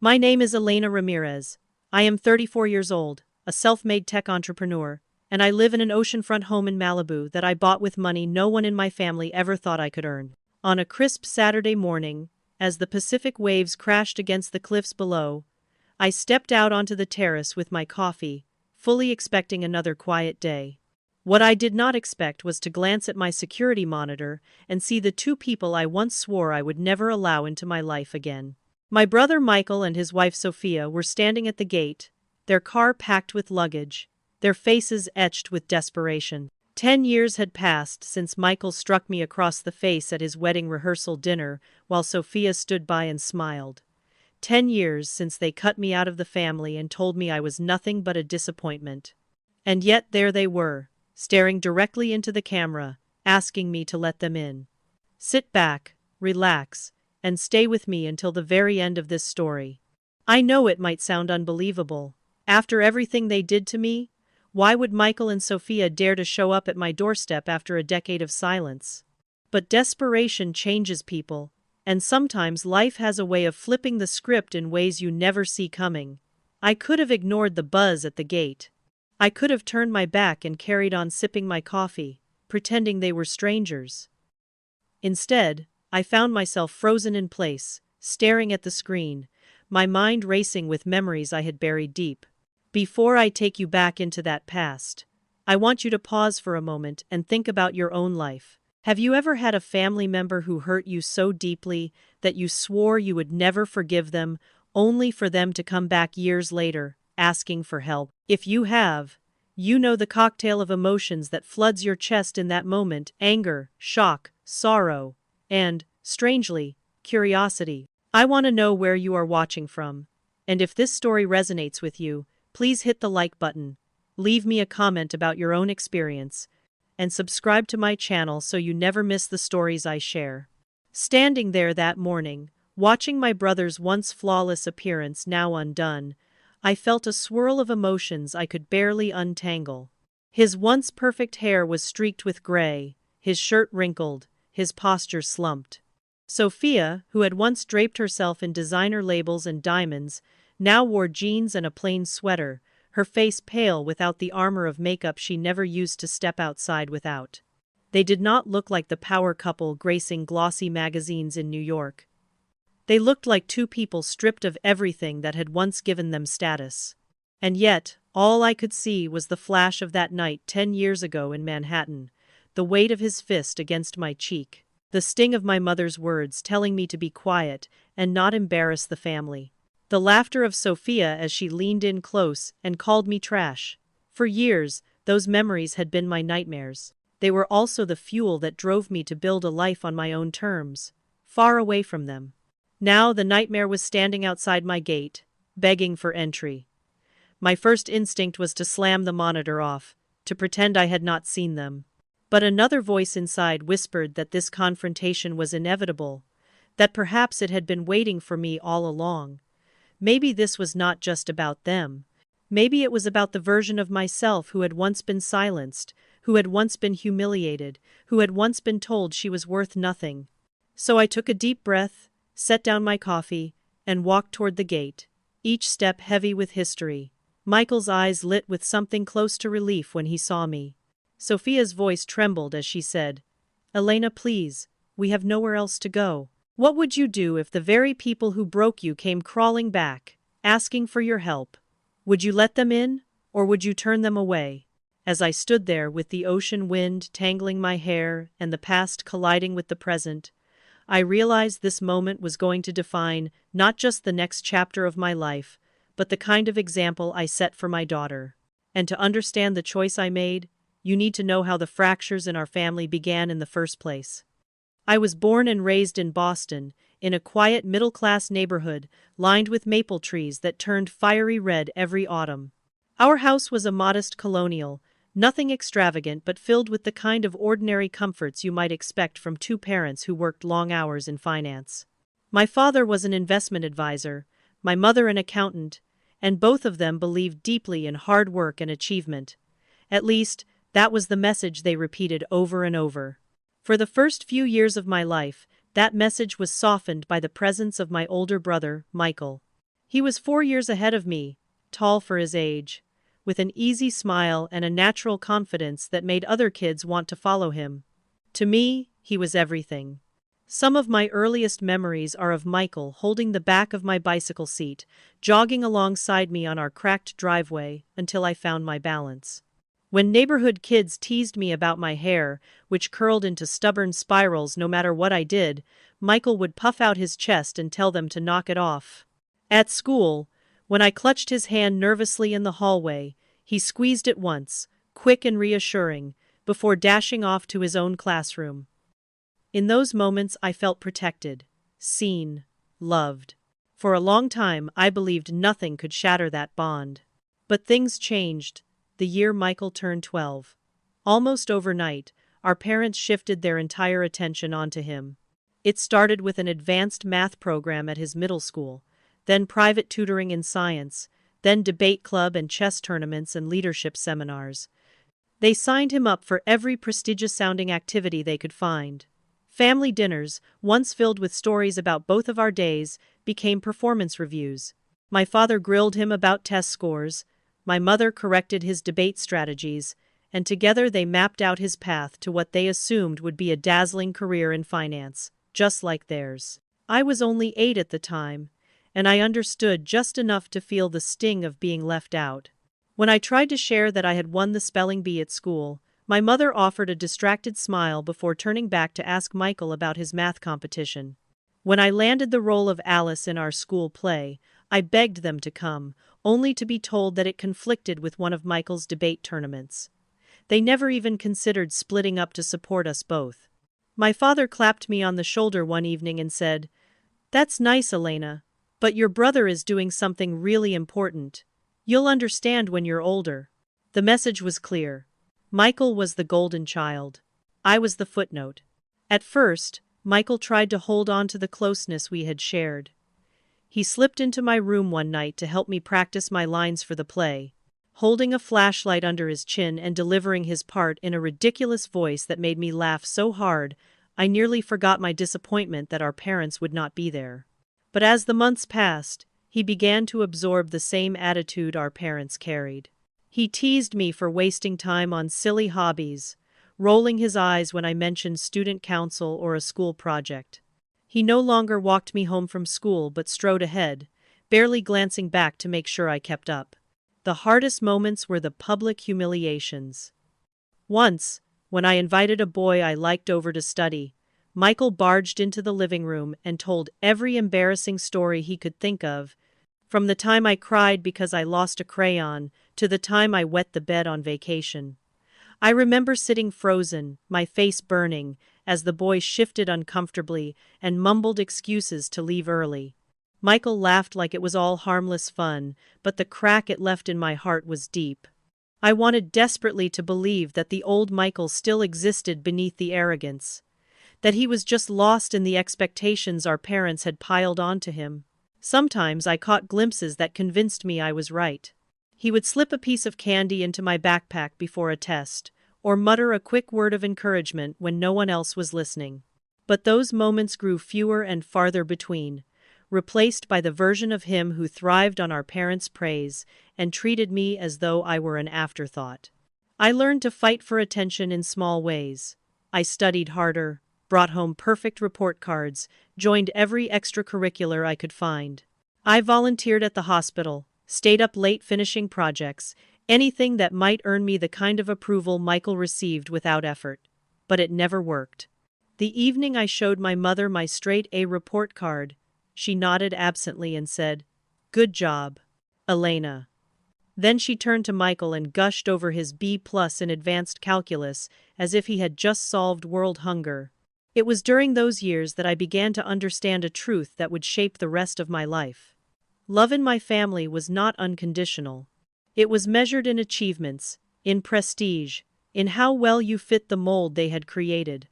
My name is Elena Ramirez. I am 34 years old, a self-made tech entrepreneur, and I live in an oceanfront home in Malibu that I bought with money no one in my family ever thought I could earn. On a crisp Saturday morning, as the Pacific waves crashed against the cliffs below, I stepped out onto the terrace with my coffee, fully expecting another quiet day. What I did not expect was to glance at my security monitor and see the two people I once swore I would never allow into my life again. My brother Michael and his wife Sophia were standing at the gate, their car packed with luggage, their faces etched with desperation. 10 years had passed since Michael struck me across the face at his wedding rehearsal dinner while Sophia stood by and smiled. 10 years since they cut me out of the family and told me I was nothing but a disappointment. And yet there they were, staring directly into the camera, asking me to let them in. Sit back, relax, and stay with me until the very end of this story. I know it might sound unbelievable. After everything they did to me, why would Michael and Sophia dare to show up at my doorstep after a decade of silence? But desperation changes people, and sometimes life has a way of flipping the script in ways you never see coming. I could have ignored the buzz at the gate. I could have turned my back and carried on sipping my coffee, pretending they were strangers. Instead, I found myself frozen in place, staring at the screen, my mind racing with memories I had buried deep. Before I take you back into that past, I want you to pause for a moment and think about your own life. Have you ever had a family member who hurt you so deeply that you swore you would never forgive them, only for them to come back years later, asking for help? If you have, you know the cocktail of emotions that floods your chest in that moment: anger, shock, sorrow, and, strangely, curiosity. I want to know where you are watching from. And if this story resonates with you, please hit the like button, leave me a comment about your own experience, and subscribe to my channel so you never miss the stories I share. Standing there that morning, watching my brother's once flawless appearance now undone, I felt a swirl of emotions I could barely untangle. His once perfect hair was streaked with gray, his shirt wrinkled, his posture slumped. Sophia, who had once draped herself in designer labels and diamonds, now wore jeans and a plain sweater, her face pale without the armor of makeup she never used to step outside without. They did not look like the power couple gracing glossy magazines in New York. They looked like two people stripped of everything that had once given them status. And yet, all I could see was the flash of that night 10 years ago in Manhattan, the weight of his fist against my cheek, the sting of my mother's words telling me to be quiet and not embarrass the family. The laughter of Sophia as she leaned in close and called me trash. For years, those memories had been my nightmares. They were also the fuel that drove me to build a life on my own terms, far away from them. Now the nightmare was standing outside my gate, begging for entry. My first instinct was to slam the monitor off, to pretend I had not seen them. But another voice inside whispered that this confrontation was inevitable, that perhaps it had been waiting for me all along. Maybe this was not just about them. Maybe it was about the version of myself who had once been silenced, who had once been humiliated, who had once been told she was worth nothing. So I took a deep breath, set down my coffee, and walked toward the gate, each step heavy with history. Michael's eyes lit with something close to relief when he saw me. Sophia's voice trembled as she said, "Elena, please, we have nowhere else to go. What would you do if the very people who broke you came crawling back, asking for your help? Would you let them in, or would you turn them away?" As I stood there with the ocean wind tangling my hair and the past colliding with the present, I realized this moment was going to define not just the next chapter of my life, but the kind of example I set for my daughter. And to understand the choice I made, you need to know how the fractures in our family began in the first place. I was born and raised in Boston, in a quiet middle-class neighborhood lined with maple trees that turned fiery red every autumn. Our house was a modest colonial, nothing extravagant but filled with the kind of ordinary comforts you might expect from two parents who worked long hours in finance. My father was an investment advisor, my mother an accountant, and both of them believed deeply in hard work and achievement. At least, that was the message they repeated over and over. For the first few years of my life, that message was softened by the presence of my older brother, Michael. He was 4 years ahead of me, tall for his age, with an easy smile and a natural confidence that made other kids want to follow him. To me, he was everything. Some of my earliest memories are of Michael holding the back of my bicycle seat, jogging alongside me on our cracked driveway until I found my balance. When neighborhood kids teased me about my hair, which curled into stubborn spirals no matter what I did, Michael would puff out his chest and tell them to knock it off. At school, when I clutched his hand nervously in the hallway, he squeezed it once, quick and reassuring, before dashing off to his own classroom. In those moments I felt protected, seen, loved. For a long time I believed nothing could shatter that bond. But things changed the year Michael turned 12. Almost overnight, our parents shifted their entire attention onto him. It started with an advanced math program at his middle school, then private tutoring in science, then debate club and chess tournaments and leadership seminars. They signed him up for every prestigious-sounding activity they could find. Family dinners, once filled with stories about both of our days, became performance reviews. My father grilled him about test scores, my mother corrected his debate strategies, and together they mapped out his path to what they assumed would be a dazzling career in finance, just like theirs. I was only 8 at the time, and I understood just enough to feel the sting of being left out. When I tried to share that I had won the spelling bee at school, my mother offered a distracted smile before turning back to ask Michael about his math competition. When I landed the role of Alice in our school play, I begged them to come, only to be told that it conflicted with one of Michael's debate tournaments. They never even considered splitting up to support us both. My father clapped me on the shoulder one evening and said, "That's nice, Elena, but your brother is doing something really important. You'll understand when you're older." The message was clear. Michael was the golden child. I was the footnote. At first, Michael tried to hold on to the closeness we had shared. He slipped into my room one night to help me practice my lines for the play, holding a flashlight under his chin and delivering his part in a ridiculous voice that made me laugh so hard I nearly forgot my disappointment that our parents would not be there. But as the months passed, he began to absorb the same attitude our parents carried. He teased me for wasting time on silly hobbies, rolling his eyes when I mentioned student council or a school project. He no longer walked me home from school but strode ahead, barely glancing back to make sure I kept up. The hardest moments were the public humiliations. Once, when I invited a boy I liked over to study, Michael barged into the living room and told every embarrassing story he could think of, from the time I cried because I lost a crayon to the time I wet the bed on vacation. I remember sitting frozen, my face burning, as the boy shifted uncomfortably and mumbled excuses to leave early. Michael laughed like it was all harmless fun, but the crack it left in my heart was deep. I wanted desperately to believe that the old Michael still existed beneath the arrogance, that he was just lost in the expectations our parents had piled onto him. Sometimes I caught glimpses that convinced me I was right. He would slip a piece of candy into my backpack before a test, or mutter a quick word of encouragement when no one else was listening. But those moments grew fewer and farther between, replaced by the version of him who thrived on our parents' praise and treated me as though I were an afterthought. I learned to fight for attention in small ways. I studied harder, brought home perfect report cards, joined every extracurricular I could find. I volunteered at the hospital, stayed up late finishing projects, anything that might earn me the kind of approval Michael received without effort. But it never worked. The evening I showed my mother my straight-A report card, she nodded absently and said, "Good job, Elena." Then she turned to Michael and gushed over his B+ in advanced calculus as if he had just solved world hunger. It was during those years that I began to understand a truth that would shape the rest of my life. Love in my family was not unconditional. It was measured in achievements, in prestige, in how well you fit the mold they had created.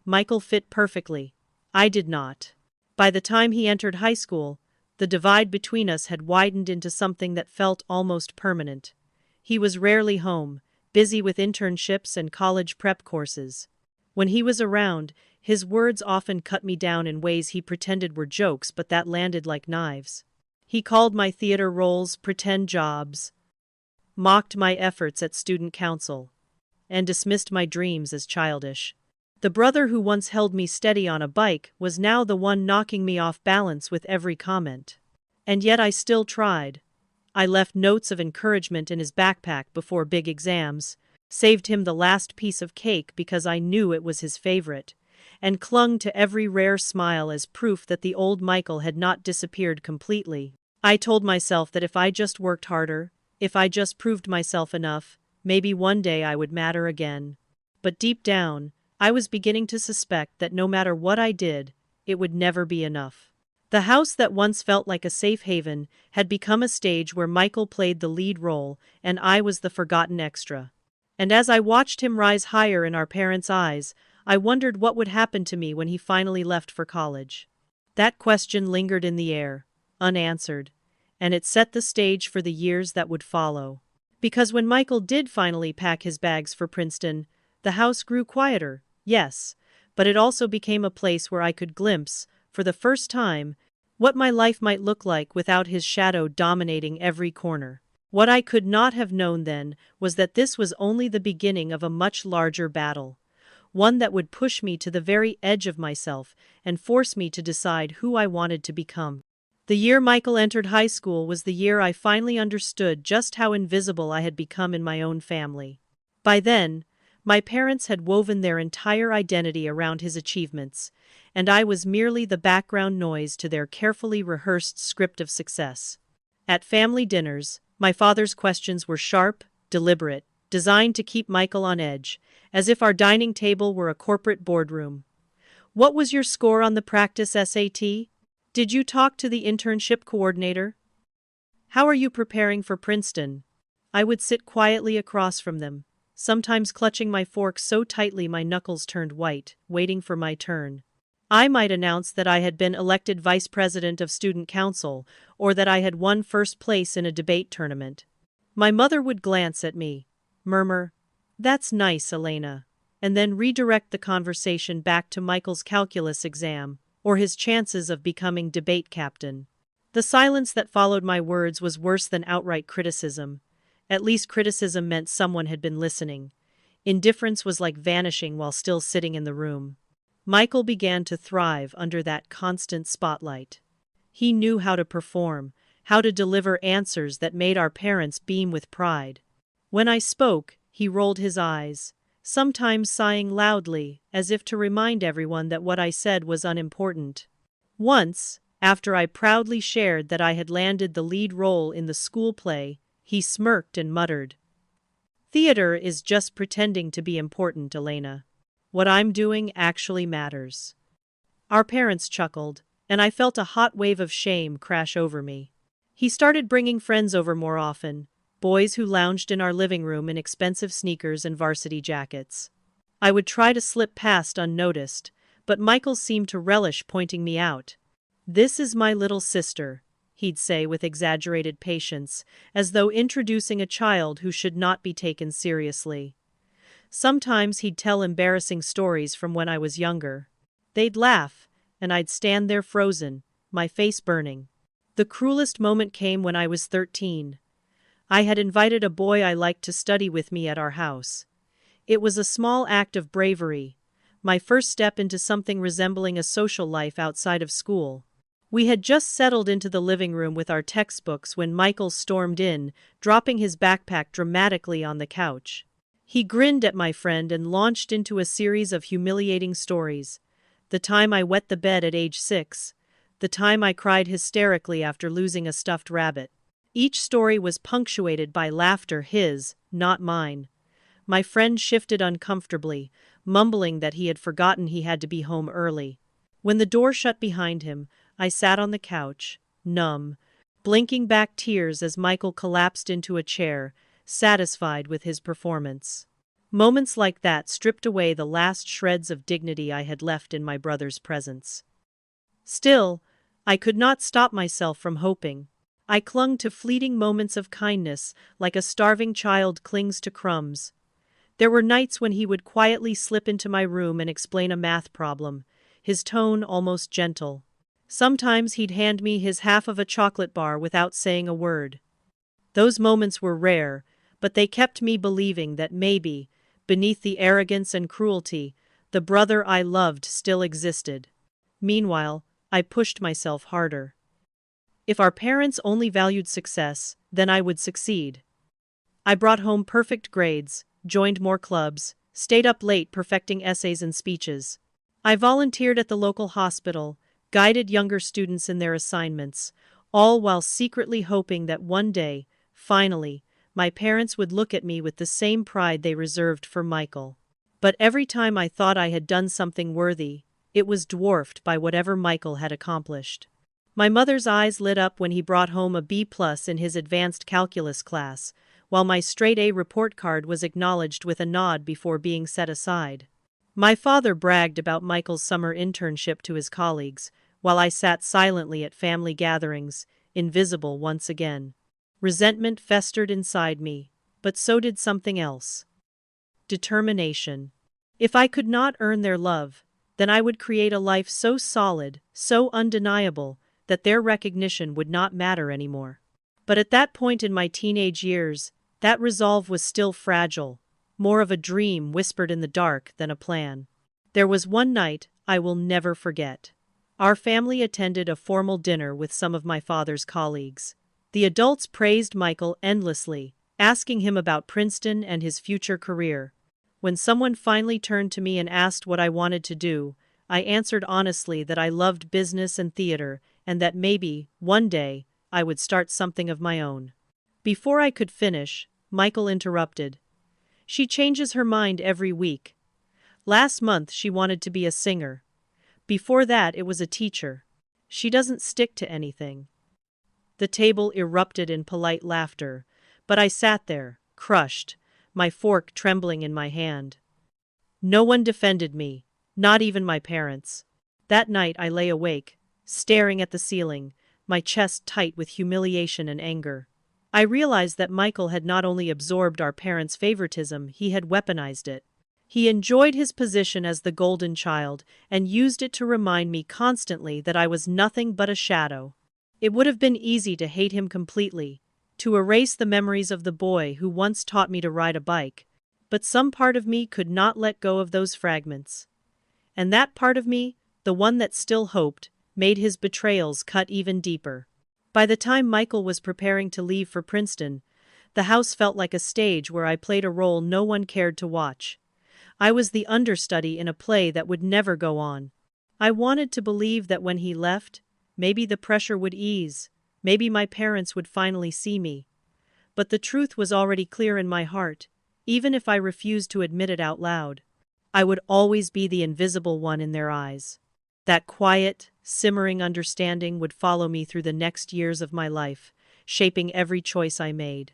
Michael fit perfectly. I did not. By the time he entered high school, the divide between us had widened into something that felt almost permanent. He was rarely home, busy with internships and college prep courses. When he was around, his words often cut me down in ways he pretended were jokes but that landed like knives. He called my theater roles pretend jobs, mocked my efforts at student council, and dismissed my dreams as childish. The brother who once held me steady on a bike was now the one knocking me off balance with every comment. And yet I still tried. I left notes of encouragement in his backpack before big exams, saved him the last piece of cake because I knew it was his favorite, and clung to every rare smile as proof that the old Michael had not disappeared completely. I told myself that if I just worked harder, if I just proved myself enough, maybe one day I would matter again. But deep down, I was beginning to suspect that no matter what I did, it would never be enough. The house that once felt like a safe haven had become a stage where Michael played the lead role and I was the forgotten extra. And as I watched him rise higher in our parents' eyes, I wondered what would happen to me when he finally left for college. That question lingered in the air, unanswered, and it set the stage for the years that would follow. Because when Michael did finally pack his bags for Princeton, the house grew quieter, yes, but it also became a place where I could glimpse, for the first time, what my life might look like without his shadow dominating every corner. What I could not have known then was that this was only the beginning of a much larger battle, one that would push me to the very edge of myself and force me to decide who I wanted to become. The year Michael entered high school was the year I finally understood just how invisible I had become in my own family. By then, my parents had woven their entire identity around his achievements, and I was merely the background noise to their carefully rehearsed script of success. At family dinners, my father's questions were sharp, deliberate, designed to keep Michael on edge, as if our dining table were a corporate boardroom. What was your score on the practice SAT? Did you talk to the internship coordinator? How are you preparing for Princeton? I would sit quietly across from them, sometimes clutching my fork so tightly my knuckles turned white, waiting for my turn. I might announce that I had been elected vice president of student council, or that I had won first place in a debate tournament. My mother would glance at me, murmur, "That's nice, Elena," and then redirect the conversation back to Michael's calculus exam, or his chances of becoming debate captain. The silence that followed my words was worse than outright criticism. At least criticism meant someone had been listening. Indifference was like vanishing while still sitting in the room. Michael began to thrive under that constant spotlight. He knew how to perform, how to deliver answers that made our parents beam with pride. When I spoke, he rolled his eyes, sometimes sighing loudly, as if to remind everyone that what I said was unimportant. Once, after I proudly shared that I had landed the lead role in the school play, he smirked and muttered, "Theater is just pretending to be important, Elena. What I'm doing actually matters." Our parents chuckled, and I felt a hot wave of shame crash over me. He started bringing friends over more often, boys who lounged in our living room in expensive sneakers and varsity jackets. I would try to slip past unnoticed, but Michael seemed to relish pointing me out. "This is my little sister," he'd say with exaggerated patience, as though introducing a child who should not be taken seriously. Sometimes he'd tell embarrassing stories from when I was younger. They'd laugh, and I'd stand there frozen, my face burning. The cruelest moment came when I was 13. I had invited a boy I liked to study with me at our house. It was a small act of bravery, my first step into something resembling a social life outside of school. We had just settled into the living room with our textbooks when Michael stormed in, dropping his backpack dramatically on the couch. He grinned at my friend and launched into a series of humiliating stories. The time I wet the bed at age 6. The time I cried hysterically after losing a stuffed rabbit. Each story was punctuated by laughter, his, not mine. My friend shifted uncomfortably, mumbling that he had forgotten he had to be home early. When the door shut behind him, I sat on the couch, numb, blinking back tears as Michael collapsed into a chair, satisfied with his performance. Moments like that stripped away the last shreds of dignity I had left in my brother's presence. Still, I could not stop myself from hoping. I clung to fleeting moments of kindness, like a starving child clings to crumbs. There were nights when he would quietly slip into my room and explain a math problem, his tone almost gentle. Sometimes he'd hand me his half of a chocolate bar without saying a word. Those moments were rare, but they kept me believing that maybe, beneath the arrogance and cruelty, the brother I loved still existed. Meanwhile, I pushed myself harder. If our parents only valued success, then I would succeed. I brought home perfect grades, joined more clubs, stayed up late perfecting essays and speeches. I volunteered at the local hospital, guided younger students in their assignments, all while secretly hoping that one day, finally, my parents would look at me with the same pride they reserved for Michael. But every time I thought I had done something worthy, it was dwarfed by whatever Michael had accomplished. My mother's eyes lit up when he brought home a B+ in his advanced calculus class, while my straight-A report card was acknowledged with a nod before being set aside. My father bragged about Michael's summer internship to his colleagues, while I sat silently at family gatherings, invisible once again. Resentment festered inside me, but so did something else. Determination. If I could not earn their love, then I would create a life so solid, so undeniable, that their recognition would not matter anymore. But at that point in my teenage years, that resolve was still fragile, more of a dream whispered in the dark than a plan. There was one night I will never forget. Our family attended a formal dinner with some of my father's colleagues. The adults praised Michael endlessly, asking him about Princeton and his future career. When someone finally turned to me and asked what I wanted to do, I answered honestly that I loved business and theater, and that maybe, one day, I would start something of my own. Before I could finish, Michael interrupted. She changes her mind every week. Last month she wanted to be a singer. Before that it was a teacher. She doesn't stick to anything. The table erupted in polite laughter, but I sat there, crushed, my fork trembling in my hand. No one defended me, not even my parents. That night I lay awake, staring at the ceiling, my chest tight with humiliation and anger. I realized that Michael had not only absorbed our parents' favoritism, he had weaponized it. He enjoyed his position as the golden child and used it to remind me constantly that I was nothing but a shadow. It would have been easy to hate him completely, to erase the memories of the boy who once taught me to ride a bike, but some part of me could not let go of those fragments. And that part of me, the one that still hoped, made his betrayals cut even deeper. By the time Michael was preparing to leave for Princeton, the house felt like a stage where I played a role no one cared to watch. I was the understudy in a play that would never go on. I wanted to believe that when he left, maybe the pressure would ease, maybe my parents would finally see me. But the truth was already clear in my heart, even if I refused to admit it out loud. I would always be the invisible one in their eyes. That quiet, simmering understanding would follow me through the next years of my life, shaping every choice I made.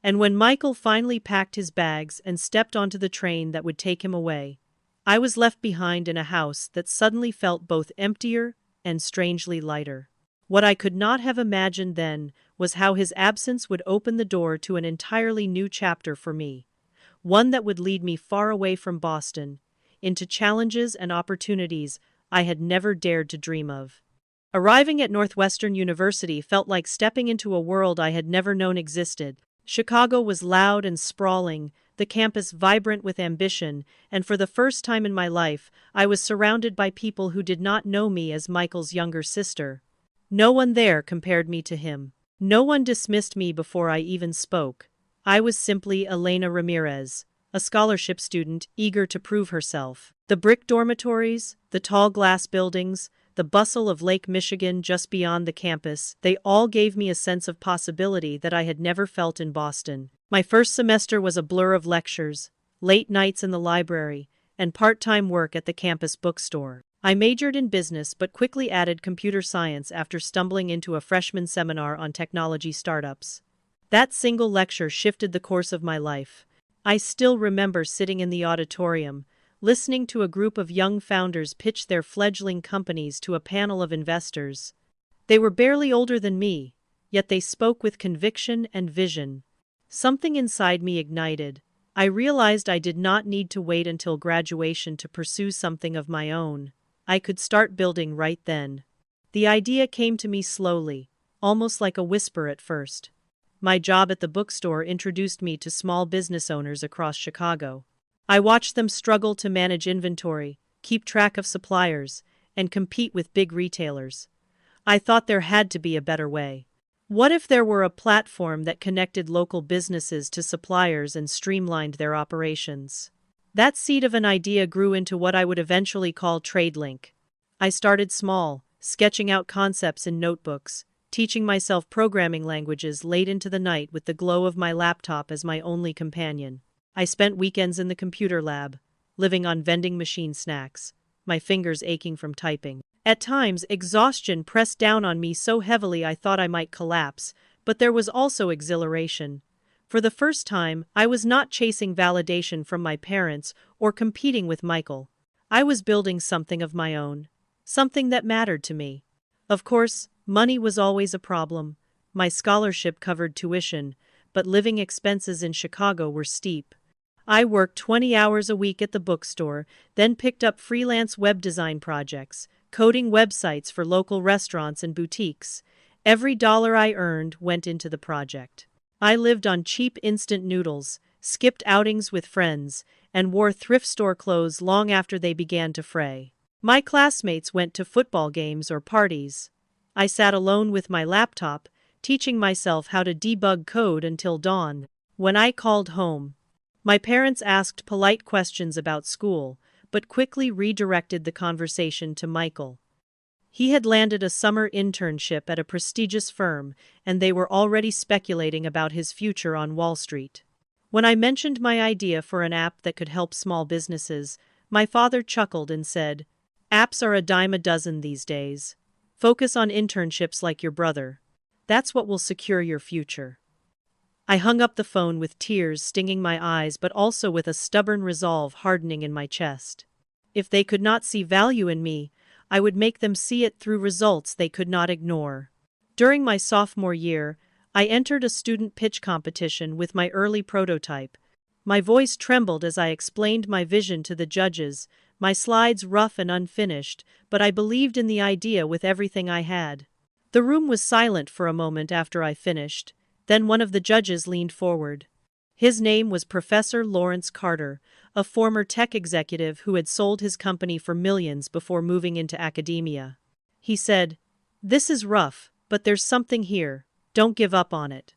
And when Michael finally packed his bags and stepped onto the train that would take him away, I was left behind in a house that suddenly felt both emptier and strangely lighter. What I could not have imagined then was how his absence would open the door to an entirely new chapter for me, one that would lead me far away from Boston, into challenges and opportunities I had never dared to dream of. Arriving at Northwestern University felt like stepping into a world I had never known existed. Chicago was loud and sprawling, the campus vibrant with ambition, and for the first time in my life, I was surrounded by people who did not know me as Michael's younger sister. No one there compared me to him. No one dismissed me before I even spoke. I was simply Elena Ramirez, a scholarship student eager to prove herself. The brick dormitories, the tall glass buildings, the bustle of Lake Michigan just beyond the campus, they all gave me a sense of possibility that I had never felt in Boston. My first semester was a blur of lectures, late nights in the library, and part-time work at the campus bookstore. I majored in business but quickly added computer science after stumbling into a freshman seminar on technology startups. That single lecture shifted the course of my life. I still remember sitting in the auditorium, listening to a group of young founders pitch their fledgling companies to a panel of investors. They were barely older than me, yet they spoke with conviction and vision. Something inside me ignited. I realized I did not need to wait until graduation to pursue something of my own. I could start building right then. The idea came to me slowly, almost like a whisper at first. My job at the bookstore introduced me to small business owners across Chicago. I watched them struggle to manage inventory, keep track of suppliers, and compete with big retailers. I thought there had to be a better way. What if there were a platform that connected local businesses to suppliers and streamlined their operations? That seed of an idea grew into what I would eventually call TradeLink. I started small, sketching out concepts in notebooks, teaching myself programming languages late into the night with the glow of my laptop as my only companion. I spent weekends in the computer lab, living on vending machine snacks, my fingers aching from typing. At times, exhaustion pressed down on me so heavily I thought I might collapse, but there was also exhilaration. For the first time, I was not chasing validation from my parents or competing with Michael. I was building something of my own, something that mattered to me. Of course, money was always a problem. My scholarship covered tuition, but living expenses in Chicago were steep. I worked 20 hours a week at the bookstore, then picked up freelance web design projects, coding websites for local restaurants and boutiques. Every dollar I earned went into the project. I lived on cheap instant noodles, skipped outings with friends, and wore thrift store clothes long after they began to fray. My classmates went to football games or parties. I sat alone with my laptop, teaching myself how to debug code until dawn. When I called home, my parents asked polite questions about school, but quickly redirected the conversation to Michael. He had landed a summer internship at a prestigious firm, and they were already speculating about his future on Wall Street. When I mentioned my idea for an app that could help small businesses, my father chuckled and said, "Apps are a dime a dozen these days. Focus on internships like your brother. That's what will secure your future." I hung up the phone with tears stinging my eyes, but also with a stubborn resolve hardening in my chest. If they could not see value in me, I would make them see it through results they could not ignore. During my sophomore year, I entered a student pitch competition with my early prototype. My voice trembled as I explained my vision to the judges, my slides rough and unfinished, but I believed in the idea with everything I had. The room was silent for a moment after I finished. Then one of the judges leaned forward. His name was Professor Lawrence Carter, a former tech executive who had sold his company for millions before moving into academia. He said, "This is rough, but there's something here. Don't give up on it."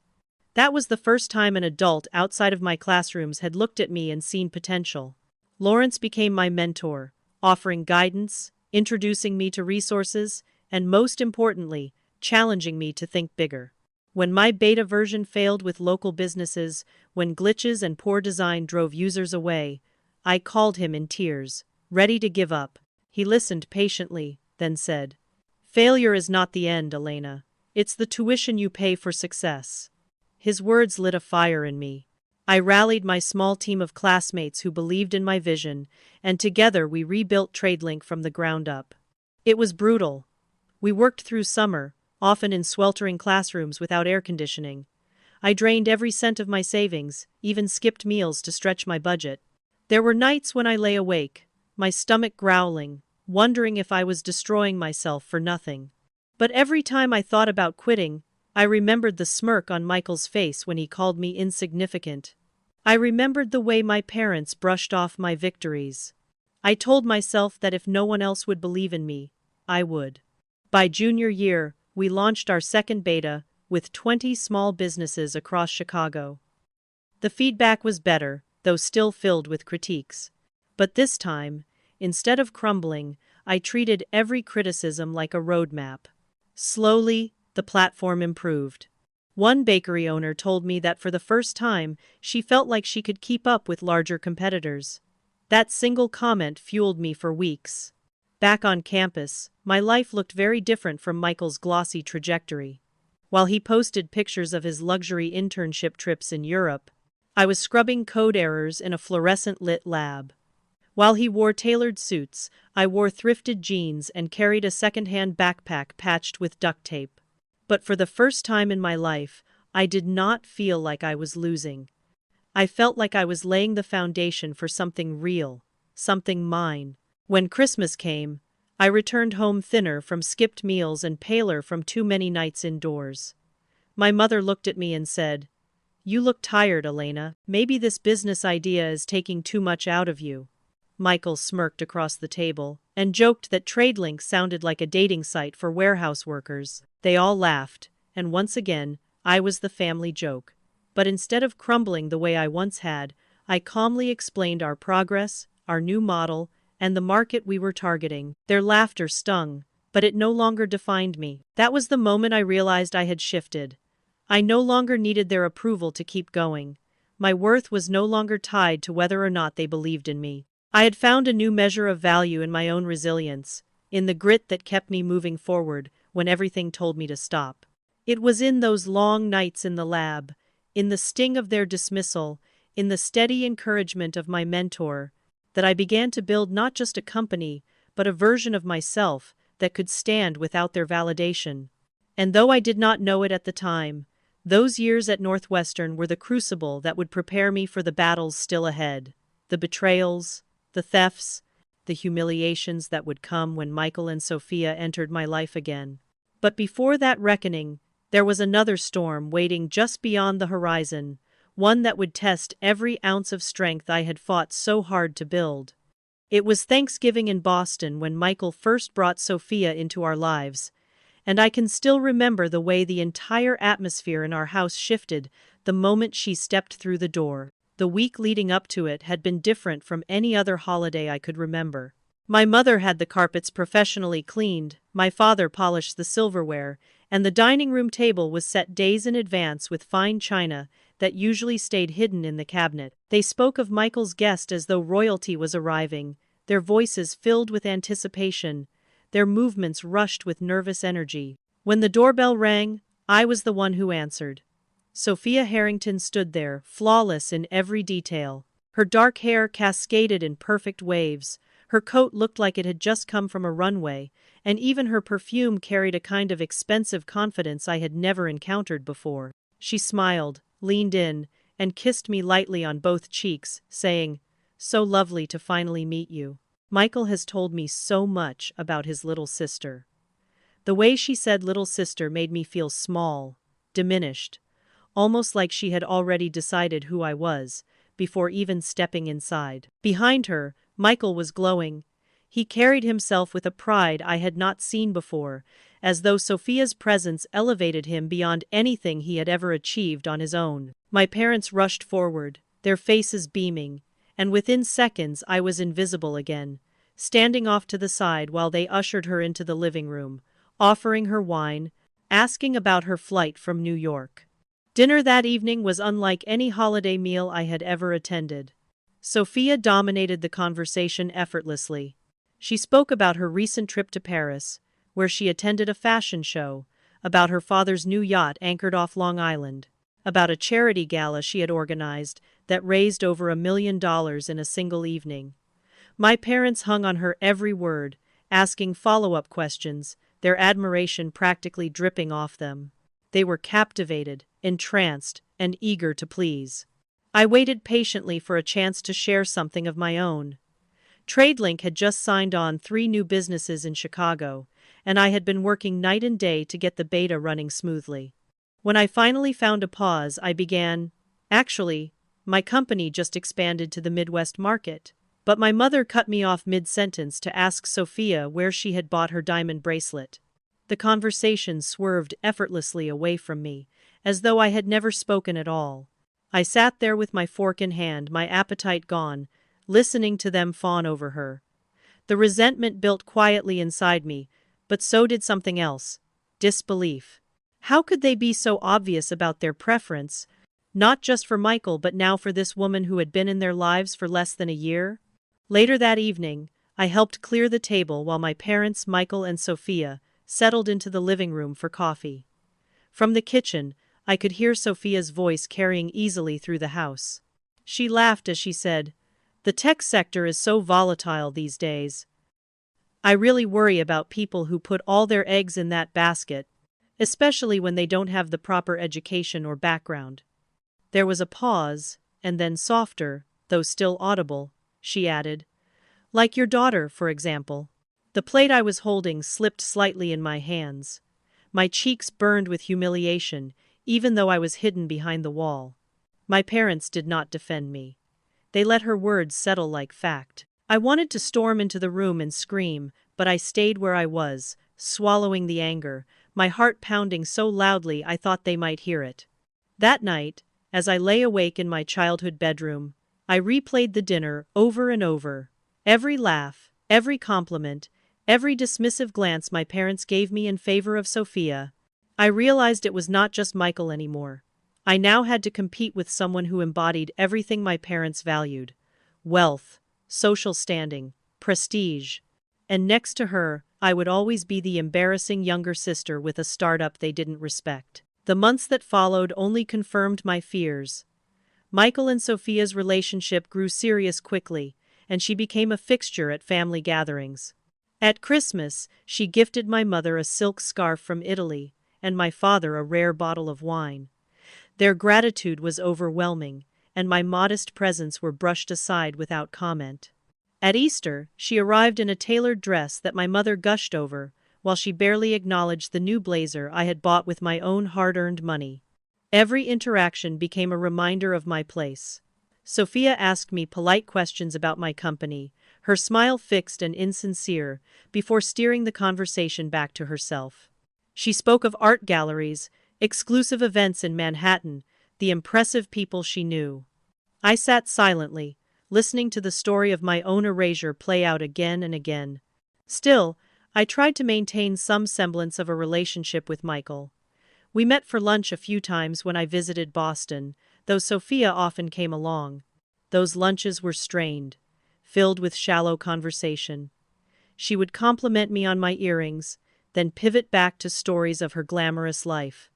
That was the first time an adult outside of my classrooms had looked at me and seen potential. Lawrence became my mentor, offering guidance, introducing me to resources, and most importantly, challenging me to think bigger. When my beta version failed with local businesses, when glitches and poor design drove users away, I called him in tears, ready to give up. He listened patiently, then said, "Failure is not the end, Elena. It's the tuition you pay for success." His words lit a fire in me. I rallied my small team of classmates who believed in my vision, and together we rebuilt TradeLink from the ground up. It was brutal. We worked through summer, often in sweltering classrooms without air conditioning. I drained every cent of my savings, even skipped meals to stretch my budget. There were nights when I lay awake, my stomach growling, wondering if I was destroying myself for nothing. But every time I thought about quitting, I remembered the smirk on Michael's face when he called me insignificant. I remembered the way my parents brushed off my victories. I told myself that if no one else would believe in me, I would. By junior year, we launched our second beta, with 20 small businesses across Chicago. The feedback was better, though still filled with critiques. But this time, instead of crumbling, I treated every criticism like a roadmap. Slowly, the platform improved. One bakery owner told me that for the first time, she felt like she could keep up with larger competitors. That single comment fueled me for weeks. Back on campus, my life looked very different from Michael's glossy trajectory. While he posted pictures of his luxury internship trips in Europe, I was scrubbing code errors in a fluorescent-lit lab. While he wore tailored suits, I wore thrifted jeans and carried a second-hand backpack patched with duct tape. But for the first time in my life, I did not feel like I was losing. I felt like I was laying the foundation for something real, something mine. When Christmas came, I returned home thinner from skipped meals and paler from too many nights indoors. My mother looked at me and said, "You look tired, Elena. Maybe this business idea is taking too much out of you." Michael smirked across the table and joked that TradeLink sounded like a dating site for warehouse workers. They all laughed, and once again, I was the family joke. But instead of crumbling the way I once had, I calmly explained our progress, our new model, and the market we were targeting. Their laughter stung, but it no longer defined me. That was the moment I realized I had shifted. I no longer needed their approval to keep going. My worth was no longer tied to whether or not they believed in me. I had found a new measure of value in my own resilience, in the grit that kept me moving forward when everything told me to stop. It was in those long nights in the lab, in the sting of their dismissal, in the steady encouragement of my mentor, that I began to build not just a company, but a version of myself that could stand without their validation. And though I did not know it at the time, those years at Northwestern were the crucible that would prepare me for the battles still ahead, the betrayals, the thefts, the humiliations that would come when Michael and Sophia entered my life again. But before that reckoning, there was another storm waiting just beyond the horizon, one that would test every ounce of strength I had fought so hard to build. It was Thanksgiving in Boston when Michael first brought Sophia into our lives, and I can still remember the way the entire atmosphere in our house shifted the moment she stepped through the door. The week leading up to it had been different from any other holiday I could remember. My mother had the carpets professionally cleaned, my father polished the silverware, and the dining room table was set days in advance with fine china that usually stayed hidden in the cabinet. They spoke of Michael's guest as though royalty was arriving, their voices filled with anticipation, their movements rushed with nervous energy. When the doorbell rang, I was the one who answered. Sophia Harrington stood there, flawless in every detail. Her dark hair cascaded in perfect waves, her coat looked like it had just come from a runway, and even her perfume carried a kind of expensive confidence I had never encountered before. She smiled, leaned in, and kissed me lightly on both cheeks, saying, "So lovely to finally meet you. Michael has told me so much about his little sister." The way she said little sister made me feel small, diminished, almost like she had already decided who I was, before even stepping inside. Behind her, Michael was glowing. He carried himself with a pride I had not seen before, as though Sophia's presence elevated him beyond anything he had ever achieved on his own. My parents rushed forward, their faces beaming, and within seconds I was invisible again, standing off to the side while they ushered her into the living room, offering her wine, asking about her flight from New York. Dinner that evening was unlike any holiday meal I had ever attended. Sophia dominated the conversation effortlessly. She spoke about her recent trip to Paris, where she attended a fashion show, about her father's new yacht anchored off Long Island, about a charity gala she had organized that raised over $1 million in a single evening. My parents hung on her every word, asking follow-up questions, their admiration practically dripping off them. They were captivated, entranced, and eager to please. I waited patiently for a chance to share something of my own. TradeLink had just signed on 3 new businesses in Chicago, and I had been working night and day to get the beta running smoothly. When I finally found a pause, I began, "Actually, my company just expanded to the Midwest market." But my mother cut me off mid-sentence to ask Sophia where she had bought her diamond bracelet. The conversation swerved effortlessly away from me, as though I had never spoken at all. I sat there with my fork in hand, my appetite gone, listening to them fawn over her. The resentment built quietly inside me, but so did something else: disbelief. How could they be so obvious about their preference, not just for Michael but now for this woman who had been in their lives for less than a year? Later that evening, I helped clear the table while my parents, Michael and Sophia, settled into the living room for coffee. From the kitchen, I could hear Sophia's voice carrying easily through the house. She laughed as she said, "The tech sector is so volatile these days. I really worry about people who put all their eggs in that basket, especially when they don't have the proper education or background." There was a pause, and then softer, though still audible, she added, "Like your daughter, for example." The plate I was holding slipped slightly in my hands. My cheeks burned with humiliation, even though I was hidden behind the wall. My parents did not defend me. They let her words settle like fact. I wanted to storm into the room and scream, but I stayed where I was, swallowing the anger, my heart pounding so loudly I thought they might hear it. That night, as I lay awake in my childhood bedroom, I replayed the dinner over and over. Every laugh, every compliment, every dismissive glance my parents gave me in favor of Sophia. I realized it was not just Michael anymore. I now had to compete with someone who embodied everything my parents valued: wealth, social standing, prestige. And next to her, I would always be the embarrassing younger sister with a startup they didn't respect. The months that followed only confirmed my fears. Michael and Sophia's relationship grew serious quickly, and she became a fixture at family gatherings. At Christmas, she gifted my mother a silk scarf from Italy, and my father a rare bottle of wine. Their gratitude was overwhelming, and my modest presents were brushed aside without comment. At Easter, she arrived in a tailored dress that my mother gushed over, while she barely acknowledged the new blazer I had bought with my own hard-earned money. Every interaction became a reminder of my place. Sophia asked me polite questions about my company, her smile fixed and insincere, before steering the conversation back to herself. She spoke of art galleries, exclusive events in Manhattan, the impressive people she knew. I sat silently, listening to the story of my own erasure play out again and again. Still, I tried to maintain some semblance of a relationship with Michael. We met for lunch a few times when I visited Boston, though Sophia often came along. Those lunches were strained, filled with shallow conversation. She would compliment me on my earrings, then pivot back to stories of her glamorous life.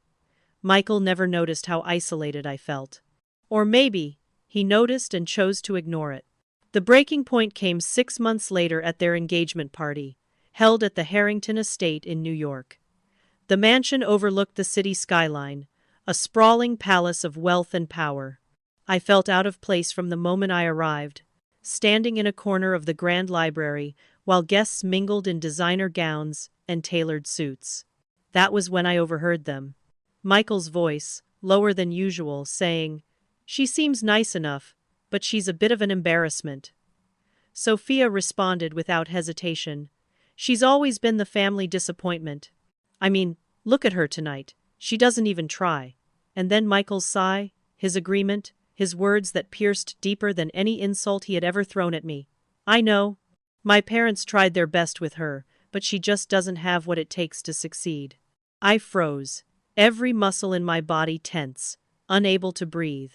Michael never noticed how isolated I felt. Or maybe, he noticed and chose to ignore it. The breaking point came 6 months later at their engagement party, held at the Harrington Estate in New York. The mansion overlooked the city skyline, a sprawling palace of wealth and power. I felt out of place from the moment I arrived, standing in a corner of the grand library while guests mingled in designer gowns and tailored suits. That was when I overheard them. Michael's voice, lower than usual, saying, "She seems nice enough, but she's a bit of an embarrassment." Sophia responded without hesitation, "She's always been the family disappointment. I mean, look at her tonight. She doesn't even try." And then Michael's sigh, his agreement, his words that pierced deeper than any insult he had ever thrown at me. "I know. My parents tried their best with her, but she just doesn't have what it takes to succeed." I froze, every muscle in my body tense, unable to breathe.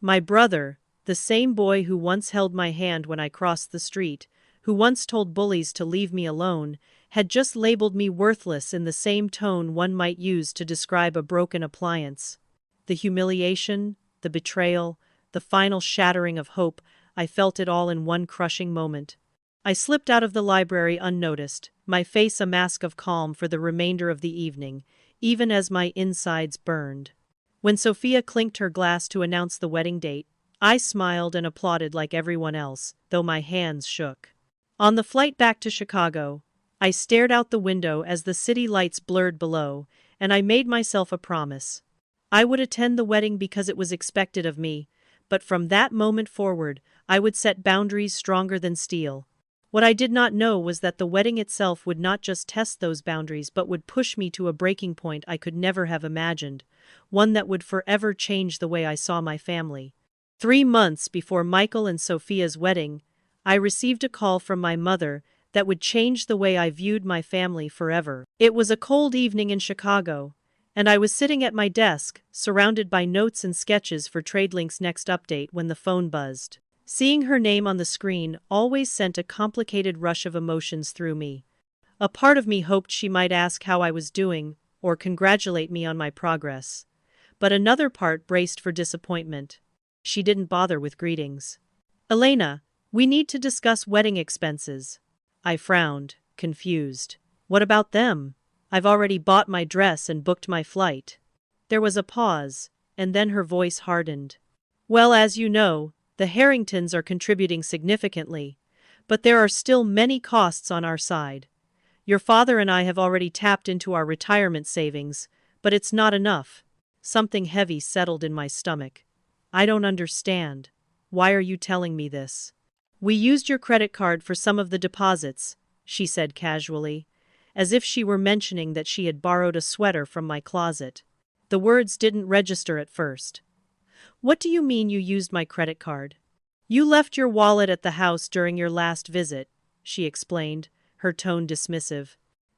My brother, the same boy who once held my hand when I crossed the street, who once told bullies to leave me alone, had just labeled me worthless in the same tone one might use to describe a broken appliance. The humiliation, the betrayal, the final shattering of hope, I felt it all in one crushing moment. I slipped out of the library unnoticed, my face a mask of calm for the remainder of the evening, even as my insides burned. When Sophia clinked her glass to announce the wedding date, I smiled and applauded like everyone else, though my hands shook. On the flight back to Chicago, I stared out the window as the city lights blurred below, and I made myself a promise. I would attend the wedding because it was expected of me, but from that moment forward, I would set boundaries stronger than steel. What I did not know was that the wedding itself would not just test those boundaries but would push me to a breaking point I could never have imagined, one that would forever change the way I saw my family. 3 months before Michael and Sophia's wedding, I received a call from my mother that would change the way I viewed my family forever. It was a cold evening in Chicago, and I was sitting at my desk, surrounded by notes and sketches for TradeLink's next update when the phone buzzed. Seeing her name on the screen always sent a complicated rush of emotions through me. A part of me hoped she might ask how I was doing, or congratulate me on my progress. But another part braced for disappointment. She didn't bother with greetings. "Elena, we need to discuss wedding expenses." I frowned, confused. "What about them? I've already bought my dress and booked my flight." There was a pause, and then her voice hardened. "Well, as you know, the Harringtons are contributing significantly, but there are still many costs on our side. Your father and I have already tapped into our retirement savings, but it's not enough. Something heavy settled in my stomach. I don't understand. Why are you telling me this? We used your credit card for some of the deposits, she said casually, as if she were mentioning that she had borrowed a sweater from my closet. The words didn't register at first. What do you mean you used my credit card? You left your wallet at the house during your last visit, she explained, her tone dismissive.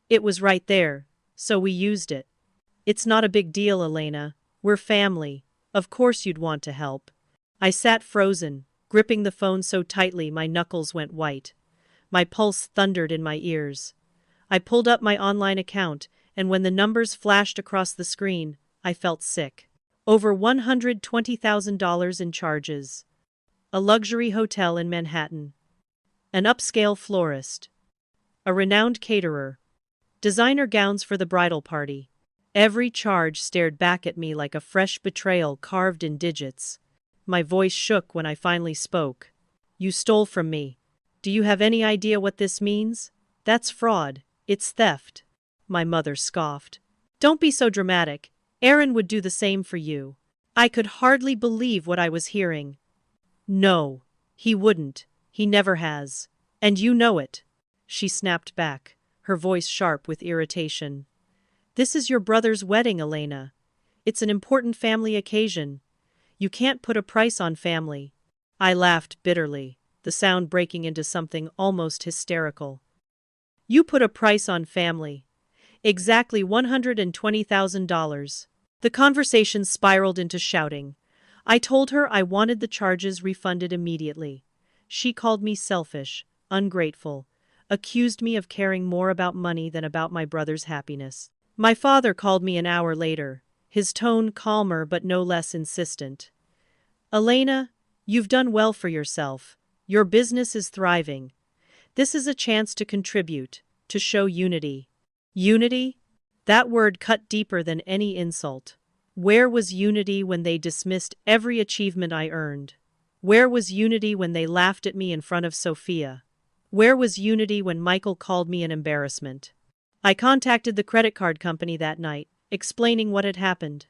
It was right there, so we used it. It's not a big deal, Elena. We're family. Of course you'd want to help. I sat frozen, gripping the phone so tightly my knuckles went white. My pulse thundered in my ears. I pulled up my online account, and when the numbers flashed across the screen, I felt sick. Over $120,000 in charges. A luxury hotel in Manhattan. An upscale florist. A renowned caterer. Designer gowns for the bridal party. Every charge stared back at me like a fresh betrayal carved in digits. My voice shook when I finally spoke. You stole from me. Do you have any idea what this means? That's fraud. It's theft. My mother scoffed. Don't be so dramatic. Aaron would do the same for you. I could hardly believe what I was hearing. No, he wouldn't. He never has. And you know it. She snapped back, her voice sharp with irritation. This is your brother's wedding, Elena. It's an important family occasion. You can't put a price on family. I laughed bitterly, the sound breaking into something almost hysterical. You put a price on family. Exactly $120,000. The conversation spiraled into shouting. I told her I wanted the charges refunded immediately. She called me selfish, ungrateful, accused me of caring more about money than about my brother's happiness. My father called me an hour later, his tone calmer but no less insistent. Elena, you've done well for yourself. Your business is thriving. This is a chance to contribute, to show unity. Unity? That word cut deeper than any insult. Where was unity when they dismissed every achievement I earned? Where was unity when they laughed at me in front of Sophia? Where was unity when Michael called me an embarrassment? I contacted the credit card company that night, explaining what had happened.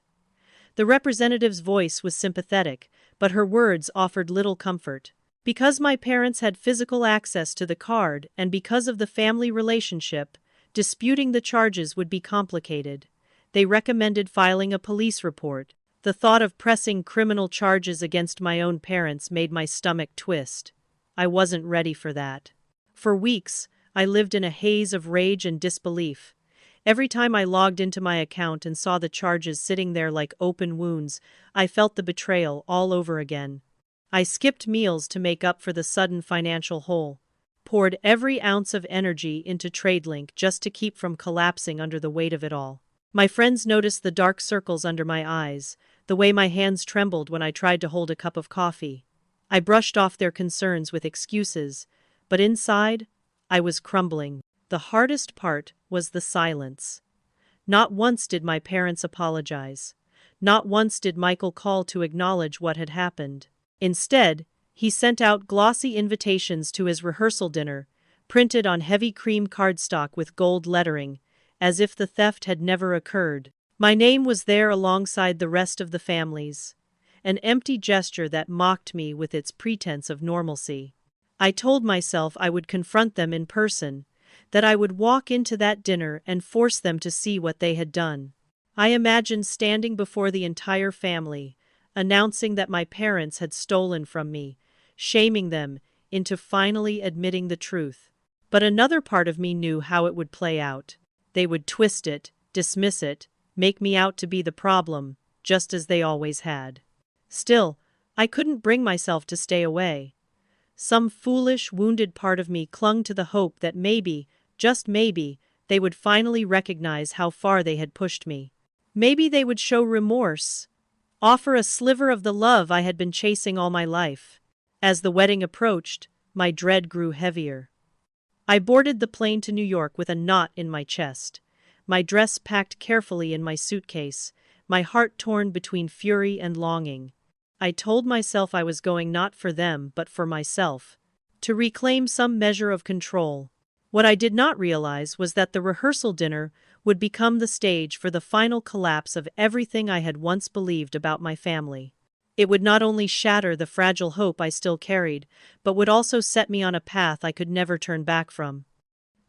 The representative's voice was sympathetic, but her words offered little comfort. Because my parents had physical access to the card and because of the family relationship, disputing the charges would be complicated. They recommended filing a police report. The thought of pressing criminal charges against my own parents made my stomach twist. I wasn't ready for that. For weeks, I lived in a haze of rage and disbelief. Every time I logged into my account and saw the charges sitting there like open wounds, I felt the betrayal all over again. I skipped meals to make up for the sudden financial hole. Poured every ounce of energy into TradeLink just to keep from collapsing under the weight of it all. My friends noticed the dark circles under my eyes, the way my hands trembled when I tried to hold a cup of coffee. I brushed off their concerns with excuses, but inside, I was crumbling. The hardest part was the silence. Not once did my parents apologize. Not once did Michael call to acknowledge what had happened. Instead, he sent out glossy invitations to his rehearsal dinner, printed on heavy cream cardstock with gold lettering, as if the theft had never occurred. My name was there alongside the rest of the family's, an empty gesture that mocked me with its pretense of normalcy. I told myself I would confront them in person, that I would walk into that dinner and force them to see what they had done. I imagined standing before the entire family, announcing that my parents had stolen from me, shaming them into finally admitting the truth. But another part of me knew how it would play out. They would twist it, dismiss it, make me out to be the problem, just as they always had. Still, I couldn't bring myself to stay away. Some foolish, wounded part of me clung to the hope that maybe, just maybe, they would finally recognize how far they had pushed me. Maybe they would show remorse, offer a sliver of the love I had been chasing all my life. As the wedding approached, my dread grew heavier. I boarded the plane to New York with a knot in my chest, my dress packed carefully in my suitcase, my heart torn between fury and longing. I told myself I was going not for them but for myself, to reclaim some measure of control. What I did not realize was that the rehearsal dinner would become the stage for the final collapse of everything I had once believed about my family. It would not only shatter the fragile hope I still carried, but would also set me on a path I could never turn back from.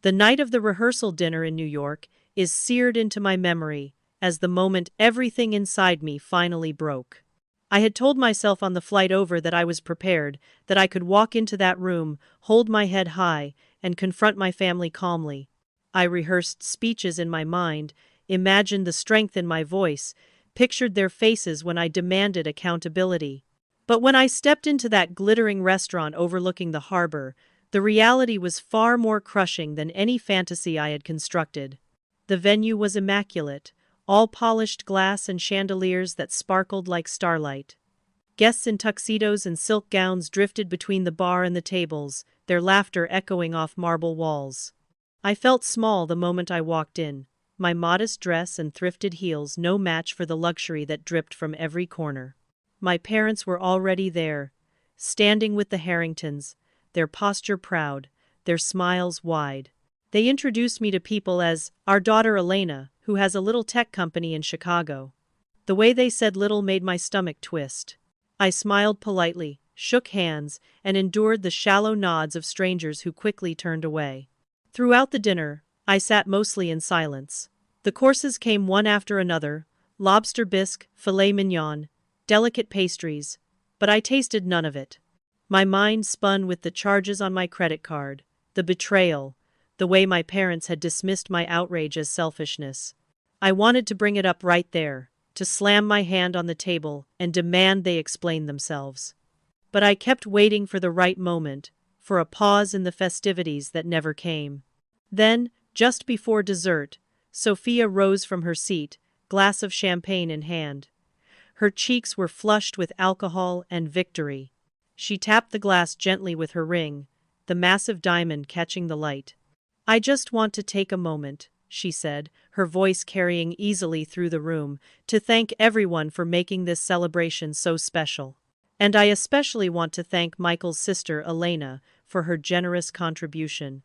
The night of the rehearsal dinner in New York is seared into my memory as the moment everything inside me finally broke. I had told myself on the flight over that I was prepared, that I could walk into that room, hold my head high, and confront my family calmly. I rehearsed speeches in my mind, imagined the strength in my voice, pictured their faces when I demanded accountability. But when I stepped into that glittering restaurant overlooking the harbor, the reality was far more crushing than any fantasy I had constructed. The venue was immaculate, all polished glass and chandeliers that sparkled like starlight. Guests in tuxedos and silk gowns drifted between the bar and the tables, their laughter echoing off marble walls. I felt small the moment I walked in, my modest dress and thrifted heels no match for the luxury that dripped from every corner. My parents were already there, standing with the Harringtons, their posture proud, their smiles wide. They introduced me to people as our daughter Elena, who has a little tech company in Chicago. The way they said little made my stomach twist. I smiled politely, shook hands, and endured the shallow nods of strangers who quickly turned away. Throughout the dinner, I sat mostly in silence. The courses came one after another: lobster bisque, filet mignon, delicate pastries, but I tasted none of it. My mind spun with the charges on my credit card, the betrayal, the way my parents had dismissed my outrage as selfishness. I wanted to bring it up right there, to slam my hand on the table and demand they explain themselves. But I kept waiting for the right moment, for a pause in the festivities that never came. Then, just before dessert, Sophia rose from her seat, glass of champagne in hand. Her cheeks were flushed with alcohol and victory. She tapped the glass gently with her ring, the massive diamond catching the light. "I just want to take a moment," she said, her voice carrying easily through the room, "to thank everyone for making this celebration so special. And I especially want to thank Michael's sister Elena for her generous contribution.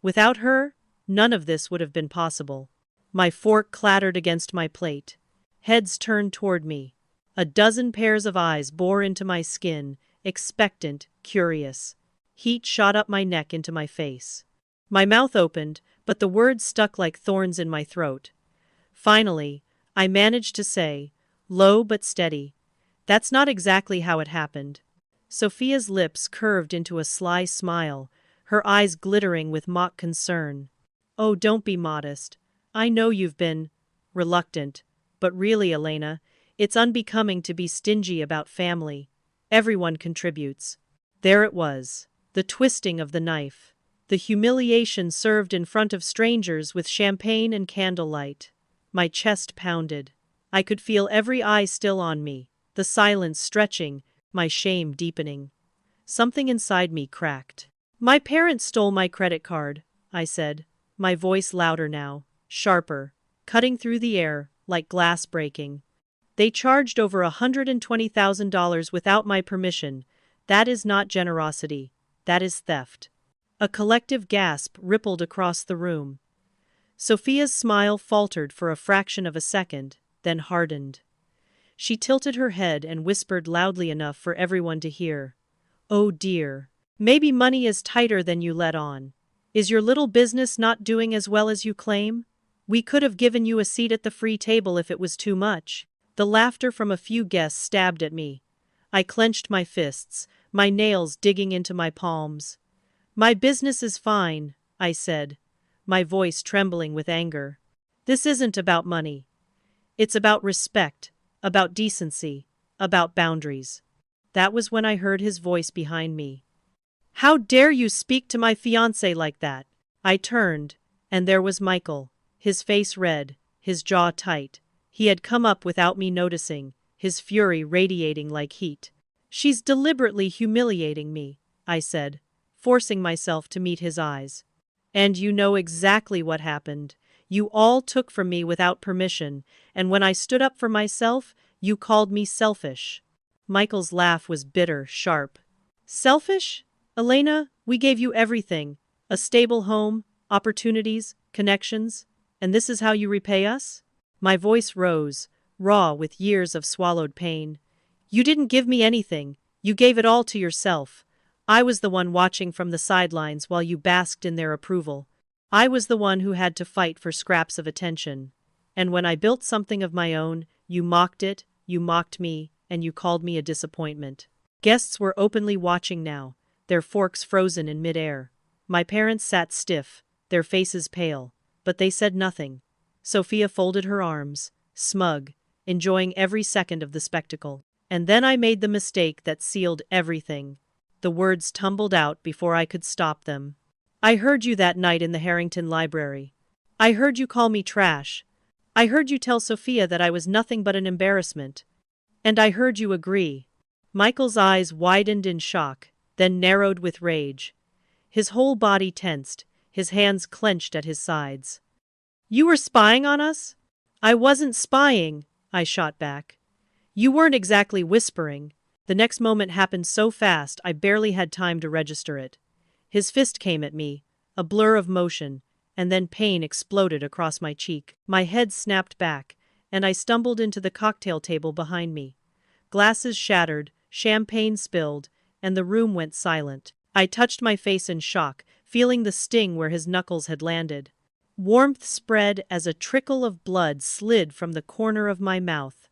Without her, none of this would have been possible." My fork clattered against my plate. Heads turned toward me. A dozen pairs of eyes bore into my skin, expectant, curious. Heat shot up my neck into my face. My mouth opened, but the words stuck like thorns in my throat. Finally, I managed to say, low but steady, "That's not exactly how it happened." Sophia's lips curved into a sly smile, her eyes glittering with mock concern. "Oh, don't be modest. I know you've been reluctant, but really, Elena, it's unbecoming to be stingy about family. Everyone contributes." There it was, the twisting of the knife. The humiliation served in front of strangers with champagne and candlelight. My chest pounded. I could feel every eye still on me, the silence stretching, my shame deepening. Something inside me cracked. "My parents stole my credit card," I said, my voice louder now, sharper, cutting through the air like glass breaking. "They charged over $120,000 without my permission. That is not generosity. That is theft." A collective gasp rippled across the room. Sophia's smile faltered for a fraction of a second, then hardened. She tilted her head and whispered loudly enough for everyone to hear. "Oh dear. Maybe money is tighter than you let on. Is your little business not doing as well as you claim? We could have given you a seat at the free table if it was too much." The laughter from a few guests stabbed at me. I clenched my fists, my nails digging into my palms. "My business is fine," I said, my voice trembling with anger. "This isn't about money. It's about respect, about decency, about boundaries." That was when I heard his voice behind me. "How dare you speak to my fiancé like that?" I turned, and there was Michael, his face red, his jaw tight. He had come up without me noticing, his fury radiating like heat. "She's deliberately humiliating me," I said, forcing myself to meet his eyes. "And you know exactly what happened. You all took from me without permission, and when I stood up for myself, you called me selfish." Michael's laugh was bitter, sharp. "Selfish? Elena, we gave you everything. A stable home, opportunities, connections, and this is how you repay us? My voice rose, raw with years of swallowed pain. You didn't give me anything, you gave it all to yourself. I was the one watching from the sidelines while you basked in their approval. I was the one who had to fight for scraps of attention. And when I built something of my own, you mocked it, you mocked me, and you called me a disappointment. Guests were openly watching now, their forks frozen in midair. My parents sat stiff, their faces pale, but they said nothing. Sophia folded her arms, smug, enjoying every second of the spectacle. And then I made the mistake that sealed everything. The words tumbled out before I could stop them. I heard you that night in the Harrington Library. I heard you call me trash. I heard you tell Sophia that I was nothing but an embarrassment. And I heard you agree. Michael's eyes widened in shock, then narrowed with rage. His whole body tensed, his hands clenched at his sides. You were spying on us? I wasn't spying, I shot back. You weren't exactly whispering. The next moment happened so fast I barely had time to register it. His fist came at me, a blur of motion, and then pain exploded across my cheek. My head snapped back, and I stumbled into the cocktail table behind me. Glasses shattered, champagne spilled, and the room went silent. I touched my face in shock, feeling the sting where his knuckles had landed. Warmth spread as a trickle of blood slid from the corner of my mouth.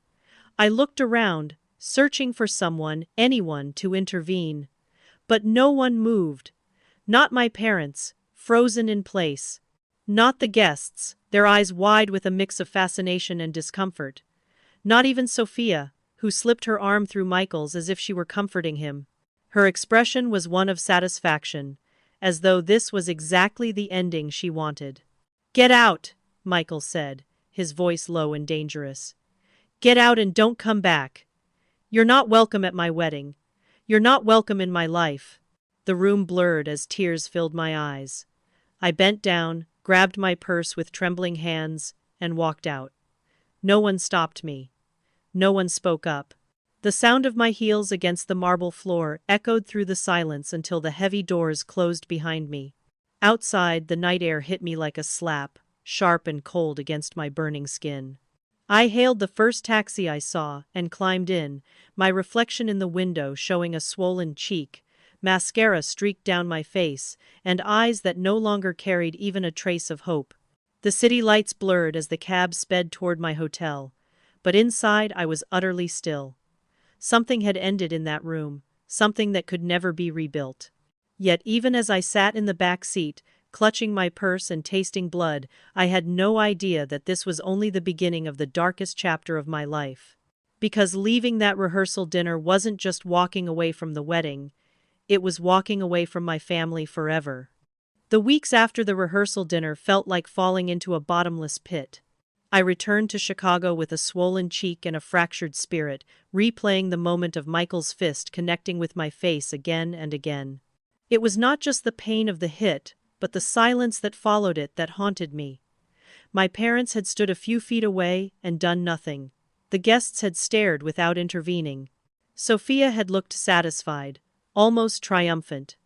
I looked around, searching for someone, anyone, to intervene. But no one moved. Not my parents, frozen in place. Not the guests, their eyes wide with a mix of fascination and discomfort. Not even Sophia, who slipped her arm through Michael's as if she were comforting him. Her expression was one of satisfaction, as though this was exactly the ending she wanted. Get out, Michael said, his voice low and dangerous. Get out and don't come back. You're not welcome at my wedding. You're not welcome in my life. The room blurred as tears filled my eyes. I bent down, grabbed my purse with trembling hands, and walked out. No one stopped me. No one spoke up. The sound of my heels against the marble floor echoed through the silence until the heavy doors closed behind me. Outside, the night air hit me like a slap, sharp and cold against my burning skin. I hailed the first taxi I saw and climbed in, my reflection in the window showing a swollen cheek, mascara streaked down my face, and eyes that no longer carried even a trace of hope. The city lights blurred as the cab sped toward my hotel, but inside I was utterly still. Something had ended in that room, something that could never be rebuilt. Yet even as I sat in the back seat, clutching my purse and tasting blood, I had no idea that this was only the beginning of the darkest chapter of my life. Because leaving that rehearsal dinner wasn't just walking away from the wedding, it was walking away from my family forever. The weeks after the rehearsal dinner felt like falling into a bottomless pit. I returned to Chicago with a swollen cheek and a fractured spirit, replaying the moment of Michael's fist connecting with my face again and again. It was not just the pain of the hit, but the silence that followed it that haunted me. My parents had stood a few feet away and done nothing. The guests had stared without intervening. Sophia had looked satisfied, almost triumphant.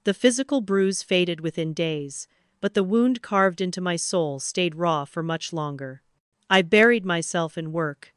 The physical bruise faded within days, but the wound carved into my soul stayed raw for much longer. I buried myself in work.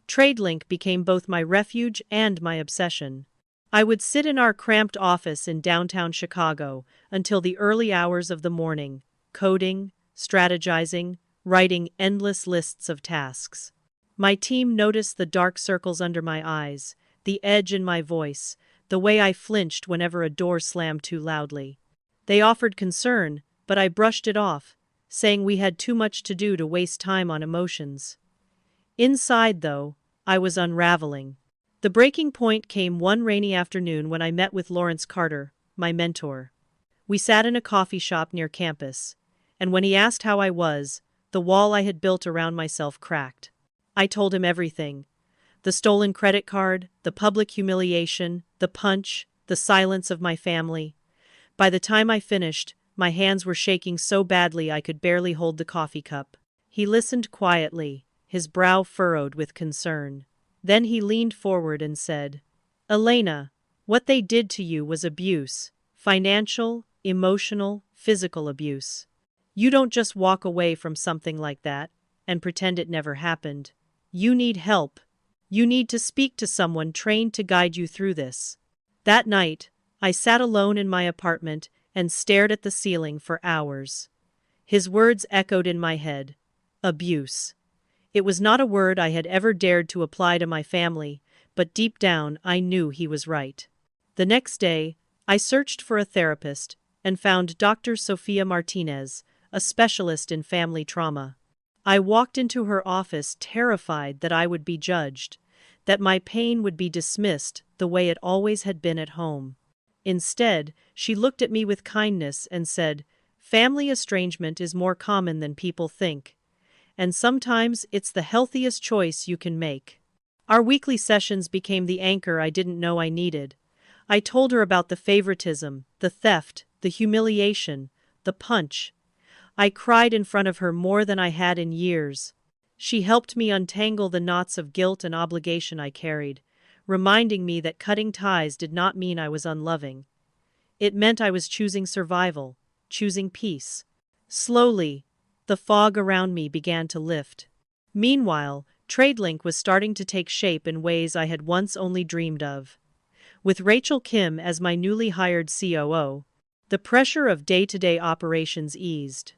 TradeLink became both my refuge and my obsession. I would sit in our cramped office in downtown Chicago until the early hours of the morning, coding, strategizing, writing endless lists of tasks. My team noticed the dark circles under my eyes, the edge in my voice, the way I flinched whenever a door slammed too loudly. They offered concern, but I brushed it off, saying we had too much to do to waste time on emotions. Inside, though, I was unraveling. The breaking point came one rainy afternoon when I met with Lawrence Carter, my mentor. We sat in a coffee shop near campus, and when he asked how I was, the wall I had built around myself cracked. I told him everything. The stolen credit card, the public humiliation, the punch, the silence of my family. By the time I finished, my hands were shaking so badly I could barely hold the coffee cup. He listened quietly, his brow furrowed with concern. Then he leaned forward and said, "Elena, what they did to you was abuse, financial, emotional, physical abuse. You don't just walk away from something like that and pretend it never happened. You need help. You need to speak to someone trained to guide you through this. That night, I sat alone in my apartment and stared at the ceiling for hours. His words echoed in my head. Abuse. It was not a word I had ever dared to apply to my family, but deep down I knew he was right. The next day, I searched for a therapist and found Dr. Sophia Martinez, a specialist in family trauma. I walked into her office terrified that I would be judged, that my pain would be dismissed the way it always had been at home. Instead, she looked at me with kindness and said, "Family estrangement is more common than people think, and sometimes it's the healthiest choice you can make." Our weekly sessions became the anchor I didn't know I needed. I told her about the favoritism, the theft, the humiliation, the punch. I cried in front of her more than I had in years. She helped me untangle the knots of guilt and obligation I carried, reminding me that cutting ties did not mean I was unloving. It meant I was choosing survival, choosing peace. Slowly, the fog around me began to lift. Meanwhile, TradeLink was starting to take shape in ways I had once only dreamed of. With Rachel Kim as my newly hired COO, the pressure of day-to-day operations eased.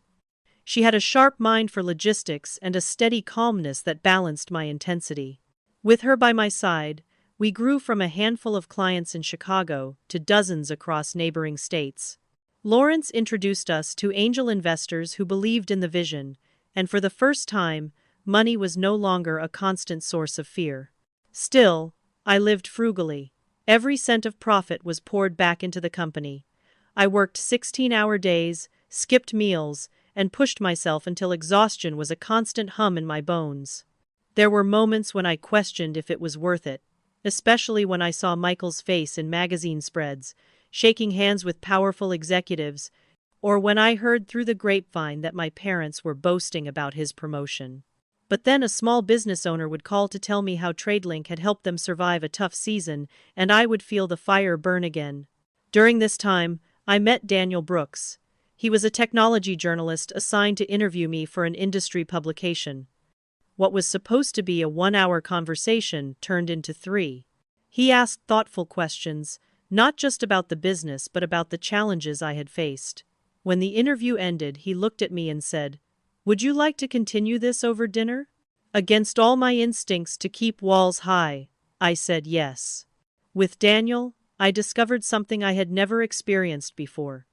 She had a sharp mind for logistics and a steady calmness that balanced my intensity. With her by my side, we grew from a handful of clients in Chicago to dozens across neighboring states. Lawrence introduced us to angel investors who believed in the vision, and for the first time, money was no longer a constant source of fear. Still, I lived frugally. Every cent of profit was poured back into the company. I worked 16-hour days, skipped meals, and pushed myself until exhaustion was a constant hum in my bones. There were moments when I questioned if it was worth it, especially when I saw Michael's face in magazine spreads, shaking hands with powerful executives, or when I heard through the grapevine that my parents were boasting about his promotion. But then a small business owner would call to tell me how TradeLink had helped them survive a tough season, and I would feel the fire burn again. During this time, I met Daniel Brooks. He was a technology journalist assigned to interview me for an industry publication. What was supposed to be a 1-hour conversation turned into 3. He asked thoughtful questions, not just about the business but about the challenges I had faced. When the interview ended, he looked at me and said, "Would you like to continue this over dinner?" Against all my instincts to keep walls high, I said yes. With Daniel, I discovered something I had never experienced before: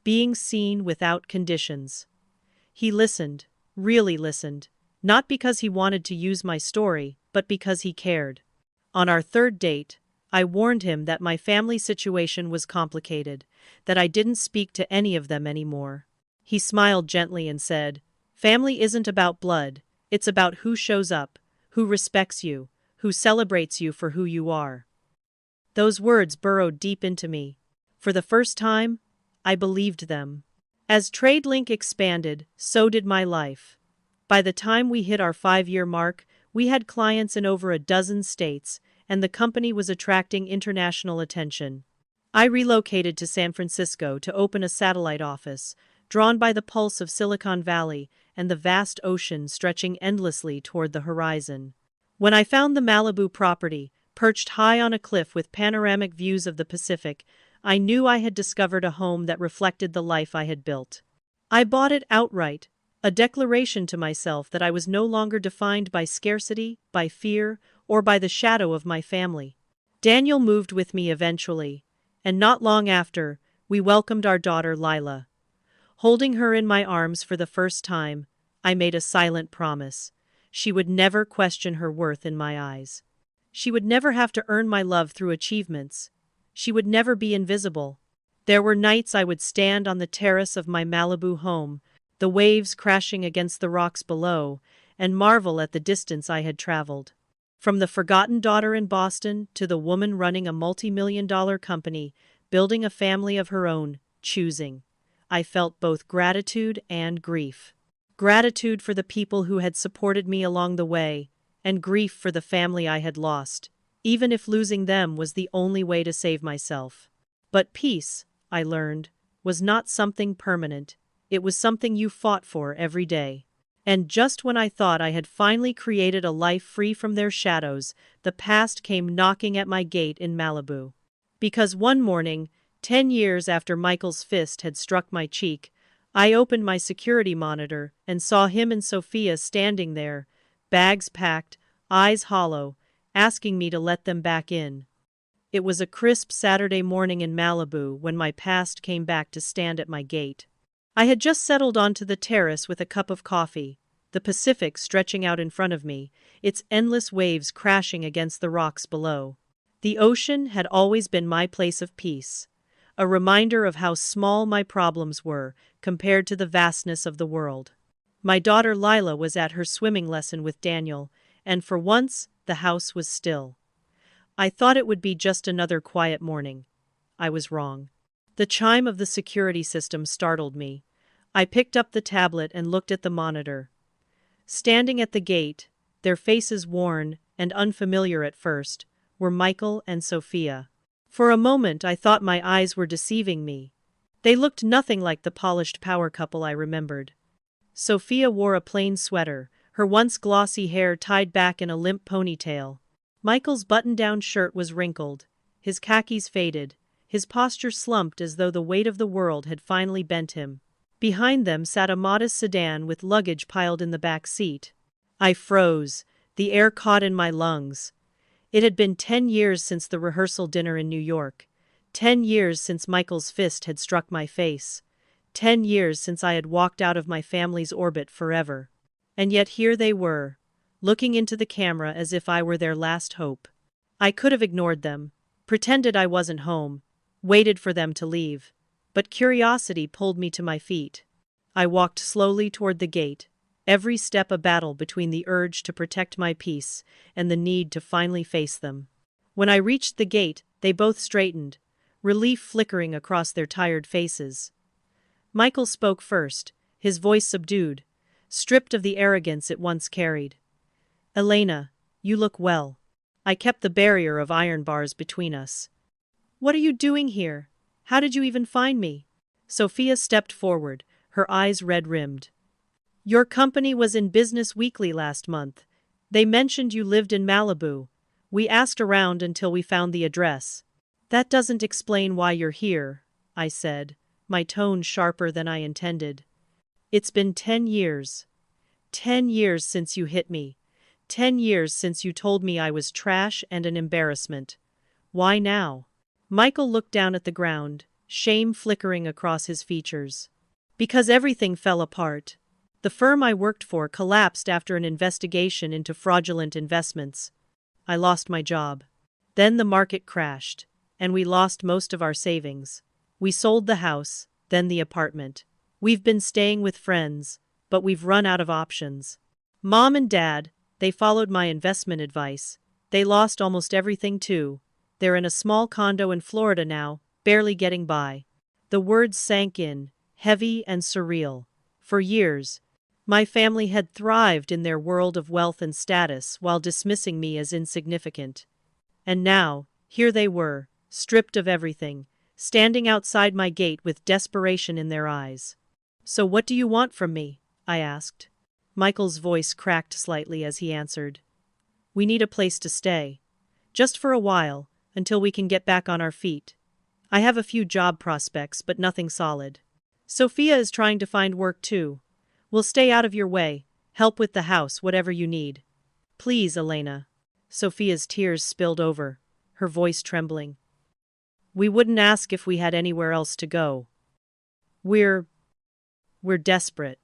being seen without conditions. He listened, really listened, not because he wanted to use my story, but because he cared. On our third date, I warned him that my family situation was complicated, that I didn't speak to any of them anymore. He smiled gently and said, "Family isn't about blood, it's about who shows up, who respects you, who celebrates you for who you are." Those words burrowed deep into me. For the first time, I believed them. As TradeLink expanded, so did my life. By the time we hit our 5-year mark, we had clients in over a dozen states, and the company was attracting international attention. I relocated to San Francisco to open a satellite office, drawn by the pulse of Silicon Valley and the vast ocean stretching endlessly toward the horizon. When I found the Malibu property, perched high on a cliff with panoramic views of the Pacific, I knew I had discovered a home that reflected the life I had built. I bought it outright, a declaration to myself that I was no longer defined by scarcity, by fear, or by the shadow of my family. Daniel moved with me eventually, and not long after, we welcomed our daughter Lila. Holding her in my arms for the first time, I made a silent promise. She would never question her worth in my eyes. She would never have to earn my love through achievements. She would never be invisible. There were nights I would stand on the terrace of my Malibu home, the waves crashing against the rocks below, and marvel at the distance I had traveled. From the forgotten daughter in Boston to the woman running a multi-million-dollar company, building a family of her own, choosing. I felt both gratitude and grief. Gratitude for the people who had supported me along the way, and grief for the family I had lost, even if losing them was the only way to save myself. But peace, I learned, was not something permanent, it was something you fought for every day. And just when I thought I had finally created a life free from their shadows, the past came knocking at my gate in Malibu. Because one morning, 10 years after Michael's fist had struck my cheek, I opened my security monitor and saw him and Sophia standing there, bags packed, eyes hollow, asking me to let them back in. It was a crisp Saturday morning in Malibu when my past came back to stand at my gate. I had just settled onto the terrace with a cup of coffee, the Pacific stretching out in front of me, its endless waves crashing against the rocks below. The ocean had always been my place of peace, a reminder of how small my problems were compared to the vastness of the world. My daughter Lila was at her swimming lesson with Daniel, and for once, the house was still. I thought it would be just another quiet morning. I was wrong. The chime of the security system startled me. I picked up the tablet and looked at the monitor. Standing at the gate, their faces worn and unfamiliar at first, were Michael and Sophia. For a moment I thought my eyes were deceiving me. They looked nothing like the polished power couple I remembered. Sophia wore a plain sweater, her once glossy hair tied back in a limp ponytail. Michael's button-down shirt was wrinkled, his khakis faded, his posture slumped as though the weight of the world had finally bent him. Behind them sat a modest sedan with luggage piled in the back seat. I froze, the air caught in my lungs. It had been 10 years since the rehearsal dinner in New York, 10 years since Michael's fist had struck my face, 10 years since I had walked out of my family's orbit forever. And yet here they were, looking into the camera as if I were their last hope. I could have ignored them, pretended I wasn't home, waited for them to leave. But curiosity pulled me to my feet. I walked slowly toward the gate, every step a battle between the urge to protect my peace and the need to finally face them. When I reached the gate, they both straightened, relief flickering across their tired faces. Michael spoke first, his voice subdued, stripped of the arrogance it once carried. "Elena, you look well." I kept the barrier of iron bars between us. "What are you doing here? How did you even find me?" Sophia stepped forward, her eyes red-rimmed. "Your company was in Business Weekly last month. They mentioned you lived in Malibu. We asked around until we found the address." "That doesn't explain why you're here," I said, my tone sharper than I intended. "It's been 10 years. 10 years since you hit me. 10 years since you told me I was trash and an embarrassment. Why now?" Michael looked down at the ground, shame flickering across his features. "Because everything fell apart. The firm I worked for collapsed after an investigation into fraudulent investments. I lost my job. Then the market crashed, and we lost most of our savings. We sold the house, then the apartment. We've been staying with friends, but we've run out of options. Mom and Dad, they followed my investment advice. They lost almost everything too. They're in a small condo in Florida now, barely getting by." The words sank in, heavy and surreal. For years, my family had thrived in their world of wealth and status while dismissing me as insignificant. And now, here they were, stripped of everything, standing outside my gate with desperation in their eyes. "So what do you want from me?" I asked. Michael's voice cracked slightly as he answered. "We need a place to stay. Just for a while, until we can get back on our feet. I have a few job prospects, but nothing solid. Sophia is trying to find work too. We'll stay out of your way, help with the house, whatever you need. Please, Elena." Sophia's tears spilled over, her voice trembling. "We wouldn't ask if we had anywhere else to go. We're desperate."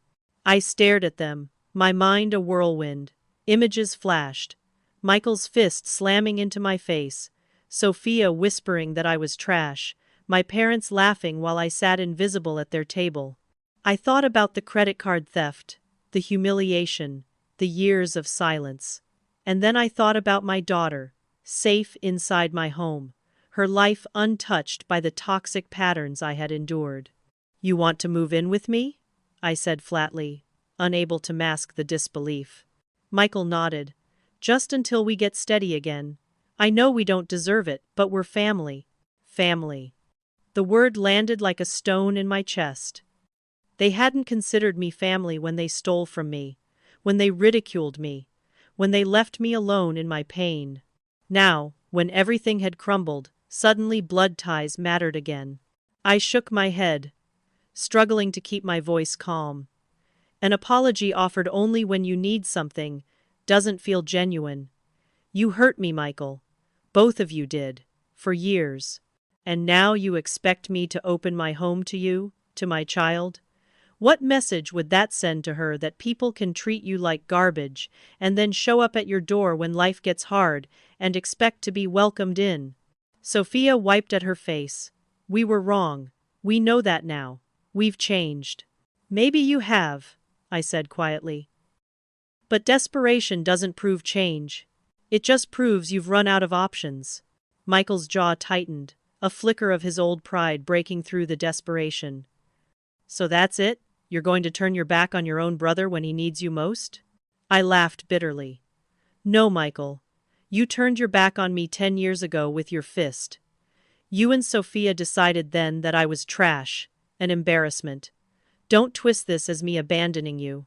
I stared at them, my mind a whirlwind. Images flashed. Michael's fist slamming into my face, Sophia whispering that I was trash, my parents laughing while I sat invisible at their table. I thought about the credit card theft, the humiliation, the years of silence. And then I thought about my daughter, safe inside my home, her life untouched by the toxic patterns I had endured. "You want to move in with me?" I said flatly, unable to mask the disbelief. Michael nodded. "Just until we get steady again. I know we don't deserve it, but we're family." Family. The word landed like a stone in my chest. They hadn't considered me family when they stole from me, when they ridiculed me, when they left me alone in my pain. Now, when everything had crumbled, suddenly blood ties mattered again. I shook my head, struggling to keep my voice calm. An apology offered only when you need something doesn't feel genuine. You hurt me, Michael. Both of you did, for years. And now you expect me to open my home to you, to my child? What message would that send to her, that people can treat you like garbage and then show up at your door when life gets hard and expect to be welcomed in? Sophia wiped at her face. We were wrong. We know that now. We've changed. Maybe you have, I said quietly. But desperation doesn't prove change. It just proves you've run out of options. Michael's jaw tightened, a flicker of his old pride breaking through the desperation. So that's it? You're going to turn your back on your own brother when he needs you most? I laughed bitterly. No, Michael. You turned your back on me 10 years ago with your fist. You and Sophia decided then that I was trash, an embarrassment. Don't twist this as me abandoning you.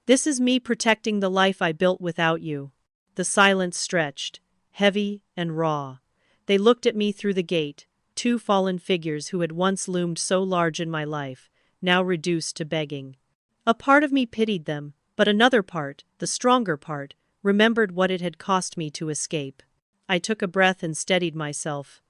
This is me protecting the life I built without you. The silence stretched, heavy and raw. They looked at me through the gate, two fallen figures who had once loomed so large in my life, now reduced to begging. A part of me pitied them, but another part, the stronger part, remembered what it had cost me to escape. I took a breath and steadied myself.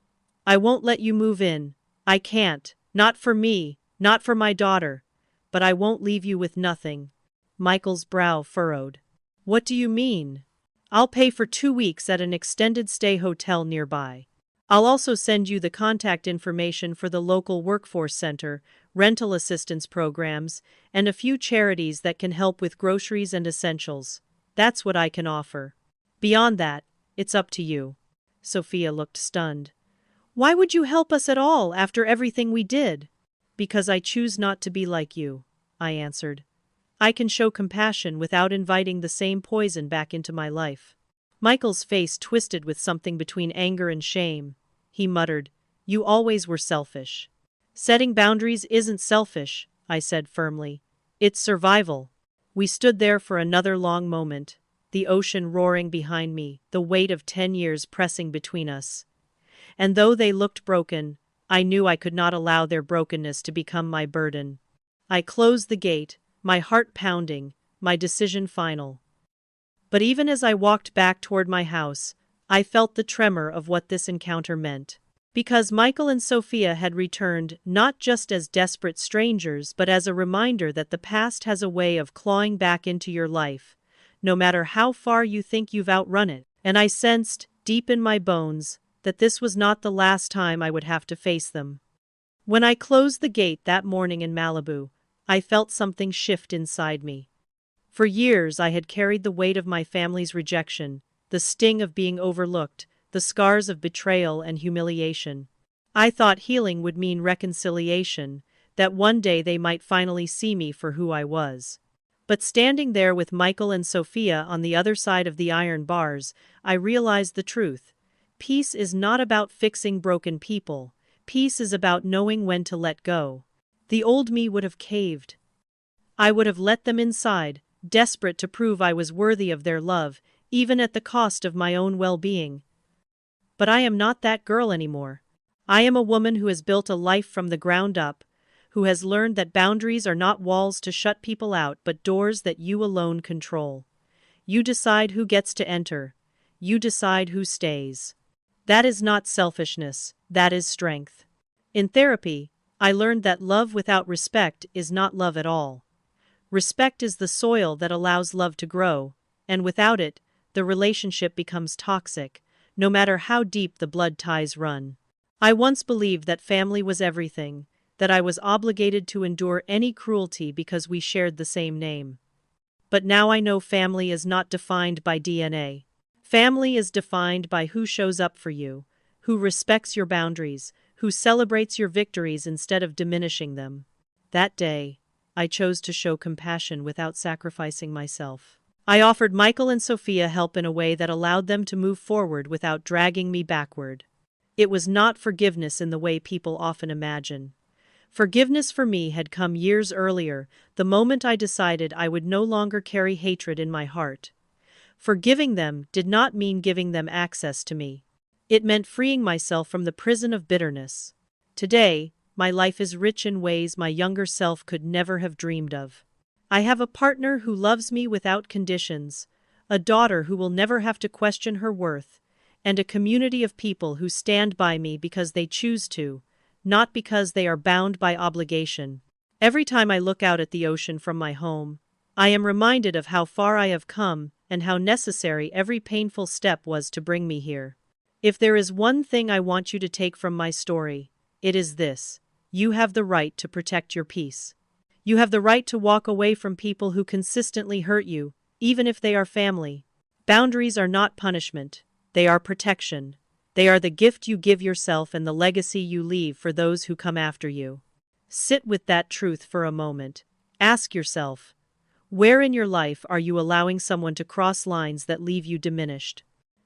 I won't let you move in. I can't. Not for me, not for my daughter. But I won't leave you with nothing. Michael's brow furrowed. What do you mean? I'll pay for 2 weeks at an extended stay hotel nearby. I'll also send you the contact information for the local workforce center, rental assistance programs, and a few charities that can help with groceries and essentials. That's what I can offer. Beyond that, it's up to you. Sophia looked stunned. Why would you help us at all after everything we did? Because I choose not to be like you, I answered. I can show compassion without inviting the same poison back into my life. Michael's face twisted with something between anger and shame. He muttered, You always were selfish. Setting boundaries isn't selfish, I said firmly. It's survival. We stood there for another long moment, the ocean roaring behind me, the weight of 10 years pressing between us. And though they looked broken, I knew I could not allow their brokenness to become my burden. I closed the gate, my heart pounding, my decision final. But even as I walked back toward my house, I felt the tremor of what this encounter meant. Because Michael and Sophia had returned not just as desperate strangers but as a reminder that the past has a way of clawing back into your life, no matter how far you think you've outrun it. And I sensed, deep in my bones, that this was not the last time I would have to face them. When I closed the gate that morning in Malibu, I felt something shift inside me. For years I had carried the weight of my family's rejection, the sting of being overlooked, the scars of betrayal and humiliation. I thought healing would mean reconciliation, that one day they might finally see me for who I was. But standing there with Michael and Sophia on the other side of the iron bars, I realized the truth. Peace is not about fixing broken people. Peace is about knowing when to let go. The old me would have caved. I would have let them inside, desperate to prove I was worthy of their love, even at the cost of my own well-being. But I am not that girl anymore. I am a woman who has built a life from the ground up, who has learned that boundaries are not walls to shut people out but doors that you alone control. You decide who gets to enter. You decide who stays. That is not selfishness, that is strength. In therapy, I learned that love without respect is not love at all. Respect is the soil that allows love to grow, and without it, the relationship becomes toxic, no matter how deep the blood ties run. I once believed that family was everything, that I was obligated to endure any cruelty because we shared the same name. But now I know family is not defined by DNA. Family is defined by who shows up for you, who respects your boundaries, who celebrates your victories instead of diminishing them. That day, I chose to show compassion without sacrificing myself. I offered Michael and Sophia help in a way that allowed them to move forward without dragging me backward. It was not forgiveness in the way people often imagine. Forgiveness for me had come years earlier, the moment I decided I would no longer carry hatred in my heart. Forgiving them did not mean giving them access to me. It meant freeing myself from the prison of bitterness. Today, my life is rich in ways my younger self could never have dreamed of. I have a partner who loves me without conditions, a daughter who will never have to question her worth, and a community of people who stand by me because they choose to, not because they are bound by obligation. Every time I look out at the ocean from my home, I am reminded of how far I have come and how necessary every painful step was to bring me here. If there is one thing I want you to take from my story, it is this: you have the right to protect your peace. You have the right to walk away from people who consistently hurt you, even if they are family. Boundaries are not punishment, they are protection. They are the gift you give yourself and the legacy you leave for those who come after you. Sit with that truth for a moment. Ask yourself, where in your life are you allowing someone to cross lines that leave you diminished?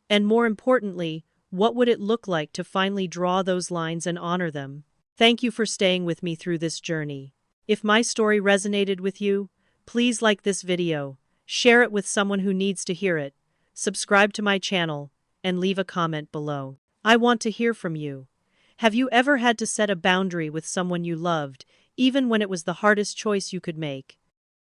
And more importantly, what would it look like to finally draw those lines and honor them? Thank you for staying with me through this journey. If my story resonated with you, please like this video, share it with someone who needs to hear it, subscribe to my channel, and leave a comment below. I want to hear from you. Have you ever had to set a boundary with someone you loved, even when it was the hardest choice you could make?